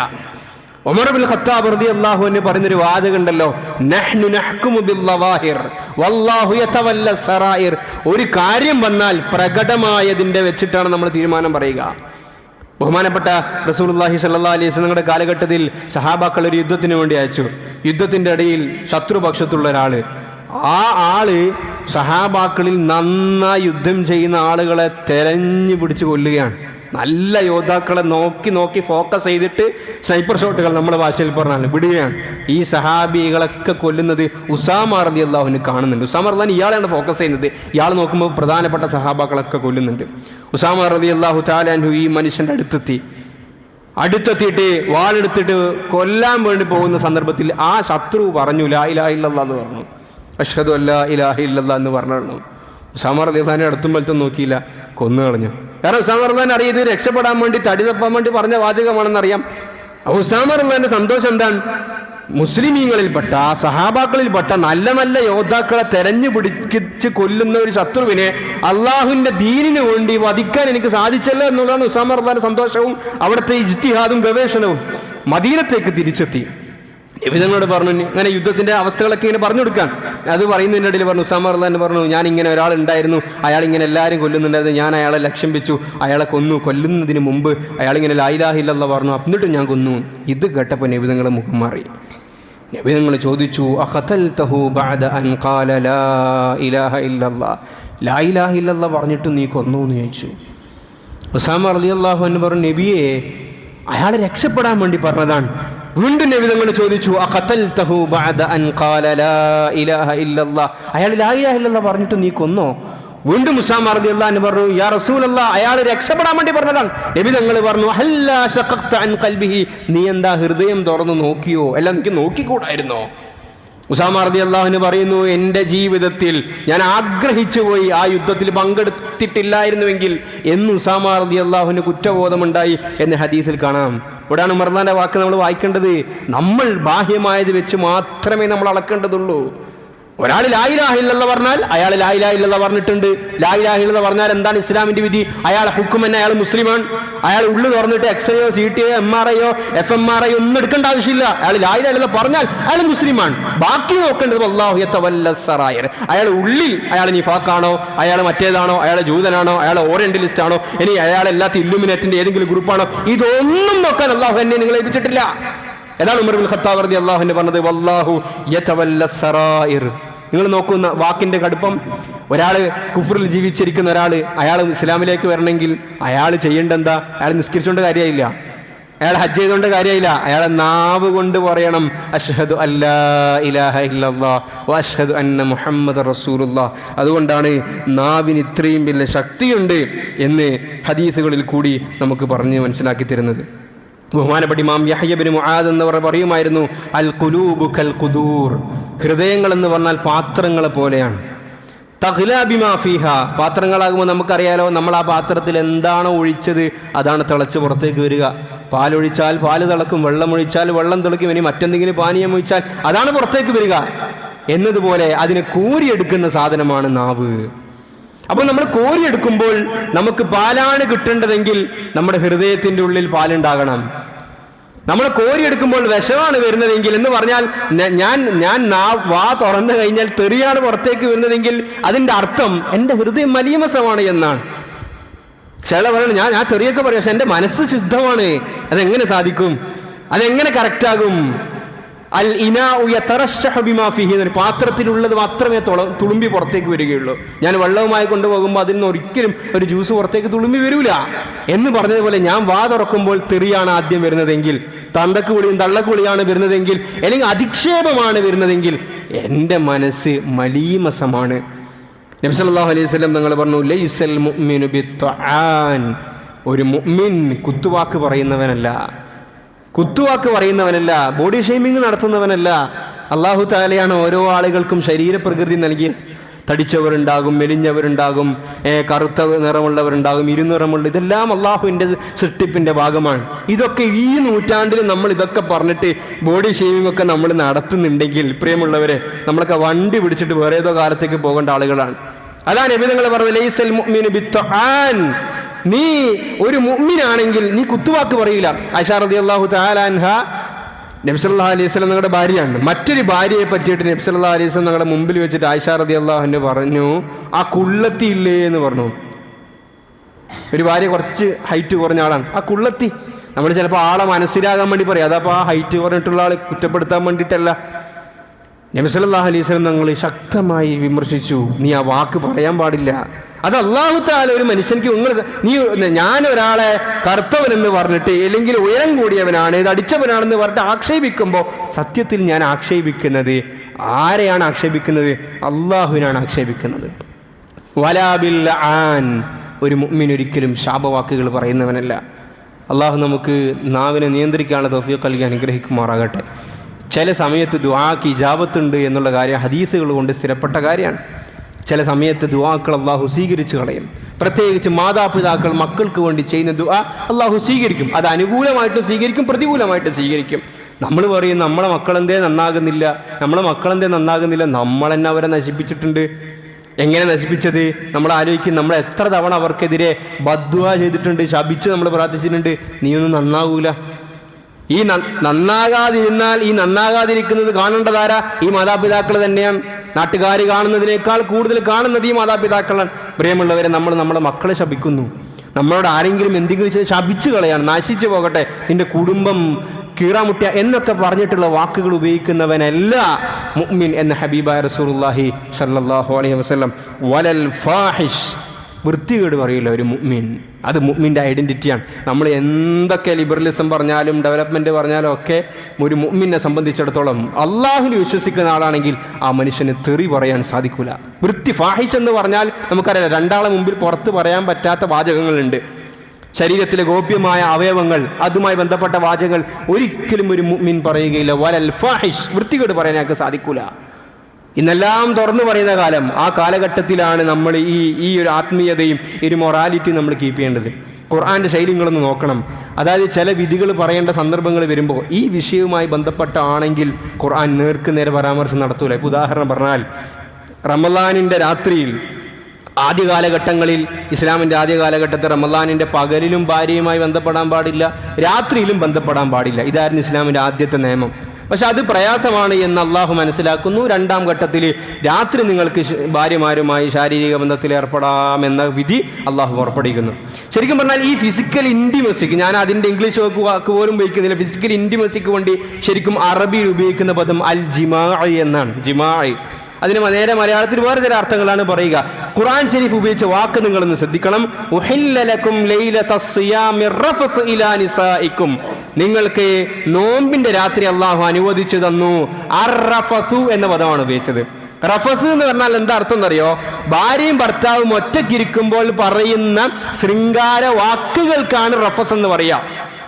ഉമർ ഇബ്നുൽ ഖത്താബ് റളിയല്ലാഹു അൻഹു പറഞ്ഞൊരു വാചകമുണ്ടല്ലോ, നഹ്നു നഹ്കുമു ബില്ലവാഹിർ വല്ലാഹു യതവല്ല സറായിർ. ഒരു കാര്യം വന്നാൽ പ്രകടമായതിന്റെ വെച്ചിട്ടാണ് നമ്മൾ തീരുമാനം പറയുക. ബഹുമാനപ്പെട്ട റസൂലുള്ളാഹി സ്വല്ലല്ലാഹു അലൈഹി വസല്ലമയുടെ കാലഘട്ടത്തിൽ സഹാബാക്കൾ ഒരു യുദ്ധത്തിന് വേണ്ടി അയച്ചു. യുദ്ധത്തിന്റെ ഇടയിൽ ശത്രുപക്ഷത്തുള്ള ഒരാള്, ആ ആള് സഹാബാക്കളിൽ നന്നായി യുദ്ധം ചെയ്യുന്ന ആളുകളെ തെരഞ്ഞു പിടിച്ച് കൊല്ലുകയാണ്. നല്ല യോദ്ധാക്കളെ നോക്കി ഫോക്കസ് ചെയ്തിട്ട് സ്നൈപ്പർ ഷോട്ടുകൾ നമ്മുടെ ഭാഷയിൽ പറഞ്ഞാൽ വിടുകയാണ്. ഈ സഹാബികളൊക്കെ കൊല്ലുന്നത് ഉസാമ റളിയല്ലാഹു അൻഹു കാണുന്നുണ്ട്. ഉസാമ റളിയല്ലാഹു ഇയാളെയാണ് ഫോക്കസ് ചെയ്യുന്നത്. ഇയാൾ നോക്കുമ്പോൾ പ്രധാനപ്പെട്ട സഹാബാക്കളൊക്കെ കൊല്ലുന്നുണ്ട്. ഉസാമ റളിയല്ലാഹു തആല അൻഹു ഈ മനുഷ്യൻ്റെ അടുത്തെത്തിയിട്ട് വാളെടുത്തിട്ട് കൊല്ലാൻ വേണ്ടി പോകുന്ന സന്ദർഭത്തിൽ ആ ശത്രു പറഞ്ഞു, ലാ ഇലാഹ ഇല്ലല്ലാഹ് എന്ന് പറഞ്ഞു. അഷ്ഹദു അല്ലാ ഇലാഹ ഇല്ലല്ലാഹ് എന്ന് പറഞ്ഞു. ഉസാമ റളിയല്ലാഹു അൻഹു അടുത്തും വലത്തും നോക്കിയില്ല, കൊന്നു കളഞ്ഞു. കാരണം ഉസാമ റളിയല്ലാഹു അൻഹു അറിയാം ഇത് രക്ഷപ്പെടാൻ വേണ്ടി, തടി തപ്പാൻ വേണ്ടി പറഞ്ഞ വാചകമാണെന്നറിയാം. ഉസാമ റളിയല്ലാഹു അൻഹുവിന്റെ സന്തോഷം എന്താണ്? മുസ്ലിമീങ്ങളിൽപ്പെട്ട, സഹാബാക്കളിൽപ്പെട്ട നല്ല നല്ല യോദ്ധാക്കളെ തെരഞ്ഞു പിടിച്ച് കൊല്ലുന്ന ഒരു ശത്രുവിനെ അള്ളാഹുവിന്റെ ദീനിന് വേണ്ടി വധിക്കാൻ എനിക്ക് സാധിച്ചല്ലോ എന്നുള്ളതാണ് ഉസാമ റളിയല്ലാഹു അൻഹുവിന്റെ സന്തോഷവും അവിടുത്തെ ഇജ്തിഹാദും ഗവേഷണവും. മദീനത്തേക്ക് തിരിച്ചെത്തി. നബിതങ്ങളോട് പറഞ്ഞു, ഇങ്ങനെ യുദ്ധത്തിന്റെ അവസ്ഥകളൊക്കെ ഇങ്ങനെ പറഞ്ഞു കൊടുക്കാൻ. അത് പറയുന്നതിൻ്റെ ഇടയിൽ പറഞ്ഞു, ഉസാമ റളിയല്ലാഹു അൻഹു പറഞ്ഞു, ഞാൻ ഇങ്ങനെ ഒരാളുണ്ടായിരുന്നു, അയാൾ ഇങ്ങനെ എല്ലാവരും കൊല്ലുന്നുണ്ടായിരുന്നു, ഞാൻ അയാളെ ലക്ഷ്യം വെച്ചു, അയാളെ കൊന്നു. കൊല്ലുന്നതിന് മുമ്പ് അയാളിങ്ങനെ ലാ ഇലാഹ ഇല്ലല്ലാഹ് പറഞ്ഞു, എന്നിട്ടും ഞാൻ കൊന്നു. ഇത് കേട്ടപ്പോൾ നബിതങ്ങളുടെ മുഖം മാറി. നബിതങ്ങൾ ചോദിച്ചു, അഖതൽതഹു ബഅദ അൻ ഖാല ലാ ഇലാഹ ഇല്ലല്ലാഹ്, ലാ ഇലാഹ ഇല്ലല്ലാഹ് പറഞ്ഞിട്ട് നീ കൊന്നു എന്ന് ചോദിച്ചു. ഉസാമ റളിയല്ലാഹു അൻഹു പറഞ്ഞു, നബിയെ, അയാൾ രക്ഷപ്പെടാൻ വേണ്ടി പറഞ്ഞതാണ്. വീണ്ടും നബിതങ്ങൾ ചോദിച്ചു, അഖതൽതഹു ബഅദ അൻ ഖാല ലാ ഇലാഹ ഇല്ലല്ലാഹ്, അയാൾ ലാ ഇലാഹ ഇല്ലല്ലാഹ് പറഞ്ഞിട്ട് നീ കൊന്നോ? വീണ്ടും ഉസാമ റളിയല്ലാഹു അൻഹു പറഞ്ഞു, യാ റസൂലല്ലാഹ്, അയാൾ രക്ഷപ്പെടാൻ വേണ്ടി പറഞ്ഞതാണ്. നബിതങ്ങൾ പറഞ്ഞു, ഹല്ലാ ശഖഖ്ത അൻ ഖൽബിഹി, നീ എന്താ ഹൃദയം തുറന്ന് നോക്കിയോ? അല്ല, എനിക്ക് നോക്കിക്കൂടായിരുന്നോ? ഉസാമ റളിയല്ലാഹു അൻഹു പറയുന്നു, എൻ്റെ ജീവിതത്തിൽ ഞാൻ ആഗ്രഹിച്ചു പോയി ആ യുദ്ധത്തിൽ പങ്കെടുത്തിട്ടില്ലായിരുന്നുവെങ്കിൽ എന്ന് ഉസാമ റളിയല്ലാഹു അൻഹു കുറ്റബോധമുണ്ടായി എന്ന് ഹദീസിൽ കാണാം. ഇവിടെയാണ് ഉമർലാന്റെ വാക്ക് നമ്മൾ വായിക്കേണ്ടത്. നമ്മൾ ബാഹ്യമായത് വെച്ച് മാത്രമേ നമ്മൾ അളക്കേണ്ടതുള്ളൂ. ഒരാൾ ലാ ഇലാഹ ഇല്ലല്ലാഹ് പറഞ്ഞാൽ അയാൾ ലാ ഇലാഹ ഇല്ലല്ലാഹ് പറഞ്ഞിട്ടുണ്ട്. ലാ ഇലാഹ ഇല്ലല്ലാഹ് പറഞ്ഞാൽ എന്താണ് ഇസ്ലാമിന്റെ വിധി? അയാളെ ഹുക്കും തന്നെ, അയാൾ മുസ്ലിമാണ്. അയാൾ ഉള്ളു തുറന്നിട്ട് എക്സ്റേയോ CT MRIയോ FMRI ഒന്നും എടുക്കേണ്ട ആവശ്യമില്ല. അയാൾ ലാ ഇലാഹ ഇല്ലല്ലാഹ് പറഞ്ഞാൽ അയാൾ മുസ്ലിമാണ്. ബാക്കി നോക്കേണ്ടത് വല്ലാഹു യതവല്ല സറായിർ. അയാൾ ഉള്ളിൽ അയാൾ നിഫാഖാണോ, അയാൾ മറ്റേതാണോ, അയാൾ ജൂതനാണോ, അയാൾ ഓറിയന്റലിസ്റ്റ് ആണോ, ഇനി അയാൾ എല്ലാത്ത ഇല്ലുമിനേറ്റിന്റെ ഏതെങ്കിലും ഗ്രൂപ്പാണോ, ഇതൊന്നും നോക്കാൻ അല്ലാഹു എന്നെ നിങ്ങളെ ഏൽപ്പിച്ചിട്ടില്ല. ഏതാണ് ഉമർ ഇബ്നുൽ ഖത്താബ് റളിയല്ലാഹു അൻഹു പറഞ്ഞത്? വല്ലാഹു യതവല്ല സറായിർ. നിങ്ങൾ നോക്കുന്ന വാക്കിന്റെ കടുപ്പം. ഒരാൾ കുഫറിൽ ജീവിച്ചിരിക്കുന്ന അയാൾ ഇസ്ലാമിലേക്ക് വരണമെങ്കിൽ അയാൾ ചെയ്യേണ്ട എന്താ? അയാൾ നിസ്കരിച്ചുകൊണ്ട് കാര്യമായില്ല, അയാൾ ഹജ്ജ് ചെയ്തുകൊണ്ട് കാര്യമായില്ല. അയാളെ നാവ് കൊണ്ട് പറയണം അഷ്ഹദു അല്ലാ ഇലാഹ ഇല്ലല്ലാഹ് വ അഷ്ഹദു അന്ന മുഹമ്മദ റസൂലുള്ളാഹ്. അതുകൊണ്ടാണ് നാവിന് ഇത്രയും വലിയ ശക്തിയുണ്ട് എന്ന് ഹദീസുകളിൽ കൂടി നമുക്ക് പറഞ്ഞ് മനസ്സിലാക്കി തരുന്നത്. ബഹുമാനപ്പെട്ട ഇമാം യഹ്യ ഇബ്നു മുആദ് എന്നവർ പറയുമായിരുന്നു, അൽ ഖുലൂബു കൽ ഖുദൂർ. ഹൃദയങ്ങൾ എന്ന് പറഞ്ഞാൽ പാത്രങ്ങളെ പോലെയാണ്. തഗ്ലാ ബിമാ ഫീഹാ. പാത്രങ്ങളാകുമ്പോൾ നമുക്കറിയാലോ, നമ്മൾ ആ പാത്രത്തിൽ എന്താണോ ഒഴിച്ചത് അതാണ് തിളച്ച് പുറത്തേക്ക് വരിക. പാലൊഴിച്ചാൽ പാല് തിളക്കും, വെള്ളം ഒഴിച്ചാൽ വെള്ളം തിളക്കും, ഇനി മറ്റെന്തെങ്കിലും പാനീയം ഒഴിച്ചാൽ അതാണ് പുറത്തേക്ക് വരിക. എന്നതുപോലെ അതിനെ കോരിയെടുക്കുന്ന സാധനമാണ് നാവ്. അപ്പോൾ നമ്മൾ കോരിയെടുക്കുമ്പോൾ നമുക്ക് പാലാണ് കിട്ടേണ്ടതെങ്കിൽ നമ്മുടെ ഹൃദയത്തിൻ്റെ ഉള്ളിൽ പാലുണ്ടാകണം. നമ്മൾ കോരിയെടുക്കുമ്പോൾ വിഷമാണ് വരുന്നതെങ്കിൽ എന്ന് പറഞ്ഞാൽ ഞാൻ വാ തുറന്നു കഴിഞ്ഞാൽ തെറിയാണ് പുറത്തേക്ക് വരുന്നതെങ്കിൽ അതിൻ്റെ അർത്ഥം എൻ്റെ ഹൃദയം മലീമസമാണ് എന്നാണ്. ചില പറയുന്നത് ഞാൻ തെറിയൊക്കെ പറയും, പക്ഷെ എൻ്റെ മനസ്സ് ശുദ്ധമാണ്. അതെങ്ങനെ സാധിക്കും? അതെങ്ങനെ കറക്റ്റാകും? അൽ ഇനാഉ യതറശ്ശഹു ബിമാ ഫീഹി. പാത്രത്തിലുള്ളത് മാത്രമേ തുളുമ്പി പുറത്തേക്ക് വരികയുള്ളൂ. ഞാൻ വെള്ളവുമായി കൊണ്ടുപോകുമ്പോൾ അതിൽ നിന്ന് ഒരിക്കലും ഒരു ജ്യൂസ് പുറത്തേക്ക് തുളുമ്പി വരില്ല എന്ന് പറഞ്ഞതുപോലെ, ഞാൻ വാ തുറക്കുമ്പോൾ തെറിയാണ് ആദ്യം വരുന്നതെങ്കിൽ, തന്തക്ക് വിളിയും തള്ളക്ക് വിളിയാണ് വരുന്നതെങ്കിൽ, അല്ലെങ്കിൽ അധിക്ഷേപമാണ് വരുന്നതെങ്കിൽ എൻ്റെ മനസ്സ് മലീമസമാണ്. നബി സല്ലല്ലാഹു അലൈഹി വസല്ലം തങ്ങൾ പറഞ്ഞു, ലൈസൽ മുഅ്മിനു ബിത്ത്ആൻ. ഒരു മുഅ്മിൻ കുത്തുവാക്ക് പറയുന്നവനല്ല, കുത്തുവാക്ക് പറയുന്നവനല്ല, ബോഡി ഷെയ്മിങ് നടത്തുന്നവനല്ല. അല്ലാഹു തആലയാണ് ഓരോ ആളുകൾക്കും ശരീരപ്രകൃതി നൽകിയത്. തടിച്ചവരുണ്ടാകും, മെലിഞ്ഞവരുണ്ടാകും, കറുത്ത നിറമുള്ളവരുണ്ടാകും, ഇരുനിറമുള്ള, ഇതെല്ലാം അള്ളാഹുവിൻ്റെ സൃഷ്ടിപ്പിൻ്റെ ഭാഗമാണ്. ഇതൊക്കെ ഈ നൂറ്റാണ്ടിൽ നമ്മൾ ഇതൊക്കെ പറഞ്ഞിട്ട് ബോഡി ഷെയ്മിംഗ് ഒക്കെ നമ്മൾ നടത്തുന്നുണ്ടെങ്കിൽ, പ്രിയമുള്ളവരെ, നമ്മളൊക്കെ വണ്ടി പിടിച്ചിട്ട് വേറെ ഏതോ കാലത്തേക്ക് പോകേണ്ട ആളുകളാണ്. അതാണ് നബി തങ്ങൾ പറഞ്ഞത്, ലൈസൽ മുഅ്മിനു ബിത്ത്ആൻ. നീ ഒരു മുഅ്മിനാണെങ്കിൽ നീ കുത്തുവാക്ക് പറയില്ല. ആയിഷ റളിയല്ലാഹു തആല അൻഹ നബി സല്ലല്ലാഹു അലൈഹി വസല്ലം നിങ്ങളുടെ ഭാര്യയാണ്. മറ്റൊരു ഭാര്യയെ പറ്റിയിട്ട് നബി സല്ലല്ലാഹു അലൈഹി വസല്ലം നിങ്ങളുടെ മുമ്പിൽ വെച്ചിട്ട് ആയിഷ റളിയല്ലാഹു അൻഹ പറഞ്ഞു, ആ കുള്ളത്തി ഇല്ലേ എന്ന് പറഞ്ഞു. ഒരു ഭാര്യ കുറച്ച് ഹൈറ്റ് കുറഞ്ഞ ആളാണ്, ആ കുള്ളത്തി. നമ്മൾ ചിലപ്പോൾ ആളെ മനസ്സിലാകാൻ വേണ്ടി പറയും, അതപ്പോൾ ആ ഹൈറ്റ് കുറഞ്ഞിട്ടുള്ള ആളെ കുറ്റപ്പെടുത്താൻ വേണ്ടിയിട്ടല്ല. നബി സല്ലല്ലാഹു അലൈഹി വസല്ലം ഞങ്ങൾ ശക്തമായി വിമർശിച്ചു, നീ ആ വാക്ക് പറയാൻ പാടില്ല. അത് അല്ലാഹു തആല ഒരു മനുഷ്യൻക്ക് ഞാൻ ഒരാളെ കറുത്തവനെന്ന് പറഞ്ഞിട്ട്, അല്ലെങ്കിൽ ഉയരം കൂടിയവനാണ്, ഇത് അടിച്ചവനാണെന്ന് പറഞ്ഞിട്ട് ആക്ഷേപിക്കുമ്പോൾ സത്യത്തിൽ ഞാൻ ആക്ഷേപിക്കുന്നത് ആരെയാണ് ആക്ഷേപിക്കുന്നത്? അള്ളാഹുവിനാണ് ആക്ഷേപിക്കുന്നത്. വലാ ബിൽ ആൻ. ഒരു മുഅ്മിൻ ഒരിക്കലും ശാപവാക്കുകൾ പറയുന്നവനല്ല. അള്ളാഹു നമുക്ക് നാവിനെ നിയന്ത്രിക്കാനുള്ള തൗഫീഖ് നൽകി അനുഗ്രഹിക്കുമാറാകട്ടെ. ചില സമയത്ത് ദുആക്ക് ഇജാബത്തുണ്ട് എന്നുള്ള കാര്യം ഹദീസുകൾ കൊണ്ട് സ്ഥിരപ്പെട്ട കാര്യമാണ്. ചില സമയത്ത് ദുആക്കൾ അള്ളാഹു സ്വീകരിച്ച് കളയും. പ്രത്യേകിച്ച് മാതാപിതാക്കൾ മക്കൾക്ക് വേണ്ടി ചെയ്യുന്ന ദുആ അള്ളാഹു സ്വീകരിക്കും. അത് അനുകൂലമായിട്ട് സ്വീകരിക്കും, പ്രതികൂലമായിട്ട് സ്വീകരിക്കും. നമ്മൾ പറയും നമ്മളെ മക്കളെന്തേ നന്നാകുന്നില്ല, നമ്മൾ തന്നെ അവരെ നശിപ്പിച്ചിട്ടുണ്ട്. എങ്ങനെ നശിപ്പിച്ചത്? നമ്മൾ ആലോചിക്കും, നമ്മൾ എത്ര തവണ അവർക്കെതിരെ ബദ്ദുആ ചെയ്തിട്ടുണ്ട്, ശപിച്ച് നമ്മൾ പ്രാർത്ഥിച്ചിട്ടുണ്ട്. നീയൊന്നും നന്നാകൂല. ഈ നന്നാകാതിരുന്നാൽ ഈ നന്നാകാതിരിക്കുന്നത് കാണേണ്ടതാരാ? ഈ മാതാപിതാക്കൾ തന്നെയാണ്. നാട്ടുകാർ കാണുന്നതിനേക്കാൾ കൂടുതൽ കാണുന്നത് ഈ മാതാപിതാക്കളാണ്. പ്രിയമുള്ളവരെ, നമ്മൾ നമ്മുടെ മക്കളെ ശപിക്കുന്നു. നമ്മളോട് ആരെങ്കിലും എന്തെങ്കിലും ചെയ്ത് ശപിച്ചു കളയാണ്, നശിച്ചു പോകട്ടെ, നിന്റെ കുടുംബം കീറാമുട്ടിയ എന്നൊക്കെ പറഞ്ഞിട്ടുള്ള വാക്കുകൾ ഉപയോഗിക്കുന്നവനല്ല മുഅ്മിൻ എന്ന ഹബീബായ റസൂലുള്ളാഹി സ്വല്ലല്ലാഹു അലൈഹി വസല്ലം. വലൽ ഫാഹിഷ്. വൃത്തികേട് പറയില്ല ഒരു മുഅ്മിൻ. അത് മുഅ്മിൻ്റെ ഐഡൻറ്റിറ്റിയാണ്. നമ്മൾ എന്തൊക്കെ ലിബറലിസം പറഞ്ഞാലും ഡെവലപ്മെൻറ്റ് പറഞ്ഞാലും ഒക്കെ ഒരു മുഅ്മിനെ സംബന്ധിച്ചിടത്തോളം അള്ളാഹുവിൽ വിശ്വസിക്കുന്ന ആളാണെങ്കിൽ ആ മനുഷ്യന് തെറി പറയാൻ സാധിക്കില്ല. ഫാഹിഷ് എന്ന് പറഞ്ഞാൽ നമുക്കറിയാം, രണ്ടാളെ മുമ്പിൽ പുറത്ത് പറയാൻ പറ്റാത്ത വാചകങ്ങളുണ്ട്. ശരീരത്തിലെ ഗോപ്യമായ അവയവങ്ങൾ, അതുമായി ബന്ധപ്പെട്ട വാചകങ്ങൾ ഒരിക്കലും ഒരു മുഅ്മിൻ പറയുകയില്ല. വലൽ ഫാഹിഷ്. വൃത്തികേട് പറയാൻ ഞങ്ങൾക്ക് സാധിക്കില്ല. ഇന്നെല്ലാം തുറന്നു പറയുന്ന കാലം. ആ കാലഘട്ടത്തിലാണ് നമ്മൾ ഈ ഒരു ആത്മീയതയും ഈ ഒരു മൊറാലിറ്റിയും നമ്മൾ കീപ്പ് ചെയ്യേണ്ടത്. ഖുർആൻ്റെ ശൈലികളൊന്ന് നോക്കണം. അതായത് ചില വിധികൾ പറയേണ്ട സന്ദർഭങ്ങൾ വരുമ്പോൾ ഈ വിഷയവുമായി ബന്ധപ്പെട്ടാണെങ്കിൽ ഖുർആൻ നേർക്ക് നേരെ പരാമർശം നടത്തൂല. ഇപ്പോൾ ഉദാഹരണം പറഞ്ഞാൽ, റമളാനിൻ്റെ രാത്രിയിൽ ആദ്യ കാലഘട്ടങ്ങളിൽ, ഇസ്ലാമിൻ്റെ ആദ്യ കാലഘട്ടത്തിൽ റമളാനിൻ്റെ പകലിലും ഭാര്യയുമായി ബന്ധപ്പെടാൻ പാടില്ല, രാത്രിയിലും ബന്ധപ്പെടാൻ പാടില്ല. ഇതായിരുന്നു ഇസ്ലാമിൻ്റെ ആദ്യത്തെ നിയമം. പക്ഷെ അത് പ്രയാസമാണ് എന്ന് അള്ളാഹു മനസ്സിലാക്കുന്നു. രണ്ടാം ഘട്ടത്തിൽ രാത്രി നിങ്ങൾക്ക് ഭാര്യമാരുമായി ശാരീരിക ബന്ധത്തിൽ ഏർപ്പെടാമെന്ന വിധി അള്ളാഹു പുറപ്പെടുവിക്കുന്നു. ശരിക്കും പറഞ്ഞാൽ ഈ ഫിസിക്കൽ ഇൻറ്റിമസിക്ക്, ഞാൻ അതിൻ്റെ ഇംഗ്ലീഷ് വാക്ക് പോലും ഉപയോഗിക്കുന്നില്ല, ഫിസിക്കൽ ഇൻറ്റിമസിക്ക് വേണ്ടി ശരിക്കും അറബിയിൽ ഉപയോഗിക്കുന്ന പദം അൽ ജിമാഇ എന്നാണ്. ജിമാഇ, അതിന് നേരെ മലയാളത്തിൽ വേറെ ചില അർത്ഥങ്ങളാണ് പറയുക. ഖുർആൻ ശരീഫ് ഉപയോഗിച്ച വാക്ക് നിങ്ങളൊന്ന് ശ്രദ്ധിക്കണം. ഉഹില്ല ലക്കും ലൈലത്തസ് സിയാമി റഫസ് ഇലാ നിസാഇക്കും, നിങ്ങൾക്ക് നോമ്പിന്റെ രാത്രി അള്ളാഹു അനുവദിച്ചു തന്നു. അർറഫസു എന്ന പദമാണ് ഉപയോഗിച്ചത്. റഫസ് എന്ന് പറഞ്ഞാൽ എന്താ അർത്ഥം എന്നറിയോ? ഭാര്യയും ഭർത്താവും ഒറ്റയ്ക്കിരിക്കുമ്പോൾ പറയുന്ന ശൃംഗാര വാക്കുകൾക്കാണ് റഫസ് എന്ന് പറയാ.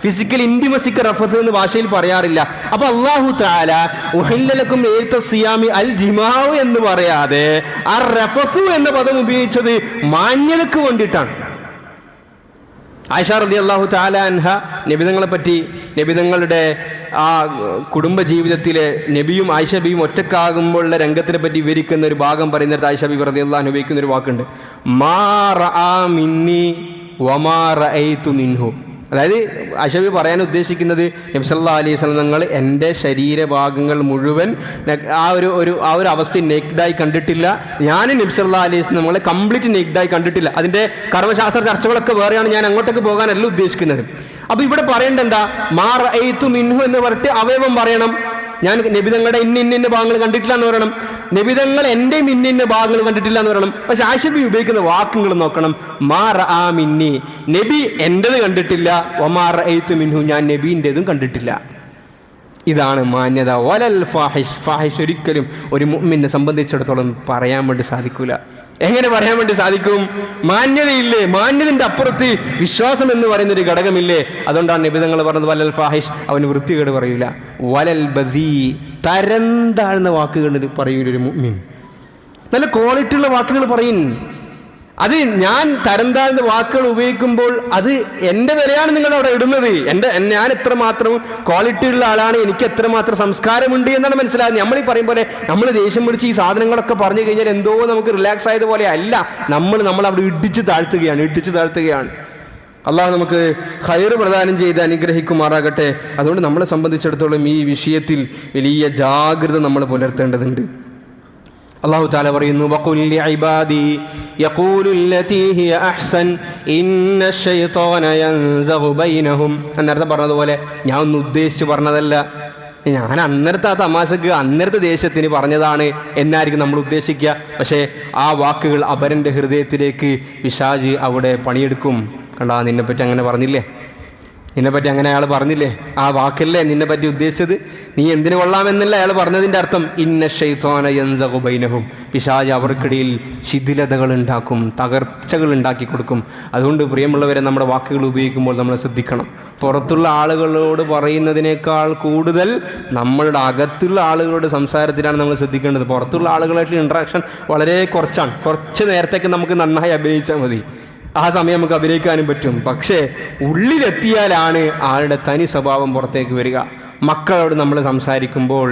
ഫിസിക്കൽ ഇന്റിമസിക്ക് റഫസ് എന്ന് ഭാഷയിൽ പറയാറില്ല. അപ്പൊ അല്ലാഹു തആല ഉഹില്ല ലക്കും ലൈലത്തസ് സിയാമി അൽ ജിമാഉ എന്ന് പറയാതെ അർ റഫസു എന്ന പദം ഉപയോഗിച്ചത് മാന്യതക്ക് വേണ്ടിയിട്ടാണ്. ആയിഷ റളിയല്ലാഹു തആല അൻഹ നബിതങ്ങളെ പറ്റി, നബിതങ്ങളുടെ ആ കുടുംബ ജീവിതത്തിലെ നബിയും ആയിഷ ബിയും ഒറ്റക്കാകുമ്പോഴുള്ള രംഗത്തിനെ പറ്റി വിവരിക്കുന്ന ഒരു ഭാഗം പറയുന്നിടത്ത് ആയിഷ ബി റളിയല്ലാഹു അൻഹ ഉപയോഗിക്കുന്ന ഒരു വാക്കുണ്ട്, മാ റആ മിന്നി വമാ റഅയ്തു മിൻഹു. അതായത് ആയിഷ ബി പറയാൻ ഉദ്ദേശിക്കുന്നത്, നബി സല്ലല്ലാഹു അലൈഹി വസല്ലം തങ്ങൾ എൻ്റെ ശരീരഭാഗങ്ങൾ മുഴുവൻ ആ ഒരു അവസ്ഥ നെക്ഡായി കണ്ടിട്ടില്ല. ഞാൻ നബി സല്ലല്ലാഹു അലൈഹി വസല്ലം നമ്മളെ കംപ്ലീറ്റ് നെക്ഡായി കണ്ടിട്ടില്ല. അതിൻ്റെ കർമ്മശാസ്ത്ര ചർച്ചകളൊക്കെ വേറെയാണ്, ഞാൻ അങ്ങോട്ടേക്ക് പോകാനല്ല ഉദ്ദേശിക്കുന്നത്. അപ്പൊ ഇവിടെ പറയേണ്ട എന്താ? മാ റഅയ്തു മിൻഹു എന്ന് പറഞ്ഞിട്ട് അവയവം പറയണം. ഞാൻ നബിതങ്ങളുടെ ഇന്ന ഭാഗങ്ങൾ കണ്ടിട്ടില്ല എന്ന് പറയണം. നബിതങ്ങൾ എൻ്റെ ഇന്ന ഭാഗങ്ങൾ കണ്ടിട്ടില്ല എന്ന് പറയണം. പക്ഷെ ആയിഷ ബി ഉപയോഗിക്കുന്ന വാക്കുകൾ നോക്കണം. മാ റആ മിന്നി, നബി എൻ്റെത് കണ്ടിട്ടില്ല. വമാ റഅയ്തു മിൻഹു, ഞാൻ നബീൻ്റെതും കണ്ടിട്ടില്ല. ഇതാണ് മാന്യത. വലൽ ഫാഹിഷ്, ഫാഹിഷ് ഒരിക്കലും ഒരു മുഅ്മിനെ സംബന്ധിച്ചിടത്തോളം പറയാൻ വേണ്ടി സാധിക്കൂല. എങ്ങനെ പറയാൻ വേണ്ടി സാധിക്കും? മാന്യതയില്ലേ? മാന്യതന്റെ അപ്പുറത്ത് വിശ്വാസം എന്ന് പറയുന്നൊരു ഘടകമില്ലേ? അതുകൊണ്ടാണ് നബിതങ്ങൾ പറഞ്ഞത് വലൽ ഫാഹിഷ്, അവന് വൃത്തികേട് പറയൂല. വലൽ ബസീ, തരം താഴ്ന്ന വാക്കുകൾ പറയൂല ഒരു മുഅ്മിൻ. നല്ല ക്വാളിറ്റി ഉള്ള വാക്കുകൾ പറയും. അത് ഞാൻ തരം താഴ്ന്ന വാക്കുകൾ ഉപയോഗിക്കുമ്പോൾ അത് എൻ്റെ വിലയാണ് നിങ്ങൾ അവിടെ ഇടുന്നത്. ഞാൻ എത്രമാത്രം ക്വാളിറ്റി ഉള്ള ആളാണ്, എനിക്ക് എത്രമാത്രം സംസ്കാരമുണ്ട് എന്നാണ് മനസ്സിലാകുന്നത്. നമ്മൾ ഈ പറയും പോലെ നമ്മൾ ദേഷ്യം പിടിച്ച് ഈ സാധനങ്ങളൊക്കെ പറഞ്ഞു കഴിഞ്ഞാൽ എന്തോ നമുക്ക് റിലാക്സ് ആയതുപോലെ അല്ല. നമ്മൾ അവിടെ ഇടിച്ചു താഴ്ത്തുകയാണ്. അള്ളാഹു നമുക്ക് ഖൈർ പ്രദാനം ചെയ്ത് അനുഗ്രഹിക്കുമാറാകട്ടെ. അതുകൊണ്ട് നമ്മളെ സംബന്ധിച്ചിടത്തോളം ഈ വിഷയത്തിൽ വലിയ ജാഗ്രത നമ്മൾ പുലർത്തേണ്ടതുണ്ട്. അല്ലാഹു തആല പറയുന്നു, വഖുൽ ലിഇബാദി യഖൂലു അല്ലതി ഹിയ അഹ്സൻ ഇന്നശ് ശൈത്വാന യൻസഗു ബൈനഹും. നേരത്തെ പറഞ്ഞതുപോലെ ഞാൻ ഒന്നും ഉദ്ദേശിച്ച് പറഞ്ഞതല്ല, ഞാൻ അന്നേരത്തെ ആ തമാശക്ക് അന്നേരത്തെ ദേഷ്യത്തിന് പറഞ്ഞതാണ് എന്നായിരിക്കും നമ്മൾ ഉദ്ദേശിക്കുക. പക്ഷേ ആ വാക്കുകൾ അപരൻ്റെ ഹൃദയത്തിലേക്ക് പിശാച് അവിടെ പണിയെടുക്കും. കണ്ടാ, നിന്നെപ്പറ്റി അങ്ങനെ പറഞ്ഞില്ലേ, നിന്നെപ്പറ്റി അങ്ങനെ അയാൾ പറഞ്ഞില്ലേ, ആ വാക്കല്ലേ നിന്നെപ്പറ്റി ഉദ്ദേശിച്ചത്, നീ എന്തിനു കൊള്ളാമെന്നല്ല അയാൾ പറഞ്ഞതിൻ്റെ അർത്ഥം. ഇന്ന ശൈത്വാന യൻസഗു ബൈനഹും, പിശാച് അവർക്കിടയിൽ ശിഥിലതകൾ ഉണ്ടാക്കും, തകർച്ചകൾ ഉണ്ടാക്കി കൊടുക്കും. അതുകൊണ്ട് പ്രിയമുള്ളവരെ, നമ്മുടെ വാക്കുകൾ ഉപയോഗിക്കുമ്പോൾ നമ്മൾ ശ്രദ്ധിക്കണം. പുറത്തുള്ള ആളുകളോട് പറയുന്നതിനേക്കാൾ കൂടുതൽ നമ്മളുടെ അകത്തുള്ള ആളുകളുടെ സംസാരത്തിലാണ് നമ്മൾ ശ്രദ്ധിക്കേണ്ടത്. പുറത്തുള്ള ആളുകളായിട്ടുള്ള ഇൻട്രാക്ഷൻ വളരെ കുറച്ചാണ്. കുറച്ച് നേരത്തേക്ക് നമുക്ക് നന്നായി അഭിനയിച്ചാൽ മതി, ആ സമയം നമുക്ക് അഭിനയിക്കാനും പറ്റും. പക്ഷേ ഉള്ളിലെത്തിയാലാണ് ആളുടെ തനി സ്വഭാവം പുറത്തേക്ക് വരിക. മക്കളോട് നമ്മൾ സംസാരിക്കുമ്പോൾ,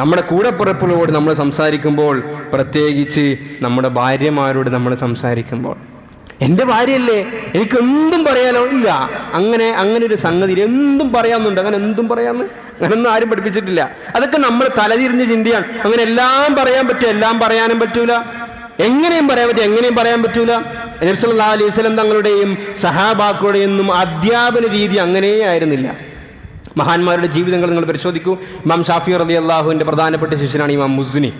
നമ്മുടെ കൂടെപ്പിറപ്പുകളോട് നമ്മൾ സംസാരിക്കുമ്പോൾ, പ്രത്യേകിച്ച് നമ്മുടെ ഭാര്യമാരോട് നമ്മൾ സംസാരിക്കുമ്പോൾ, എൻ്റെ ഭാര്യയല്ലേ എനിക്കെന്തും പറയാനോ ഇല്ല, അങ്ങനെ ഒരു സംഗതി എന്തും പറയാമെന്നുണ്ട്. അങ്ങനെ എന്തും പറയാമെന്ന് അങ്ങനൊന്നും ആരും പഠിപ്പിച്ചിട്ടില്ല. അതൊക്കെ നമ്മൾ തലതിരിഞ്ഞ് ചിന്തയാണ്. അങ്ങനെ എല്ലാം പറയാൻ പറ്റും, എല്ലാം പറയാനും പറ്റൂല. എങ്ങനെയും പറയാൻ പറ്റൂല. നബി സല്ലല്ലാഹു അലൈഹി വസല്ലം തങ്ങളുടെയും സഹാബാക്കളുടെയും അധ്യാപന രീതി അങ്ങനെയായിരുന്നില്ല. മഹാന്മാരുടെ ജീവിതങ്ങൾ നിങ്ങൾ പരിശോധിക്കൂ. ഇമാം ഷാഫി റളിയല്ലാഹുവിൻ്റെ പ്രധാനപ്പെട്ട ശിഷ്യനാണ് ഇമാം മുസ്നി.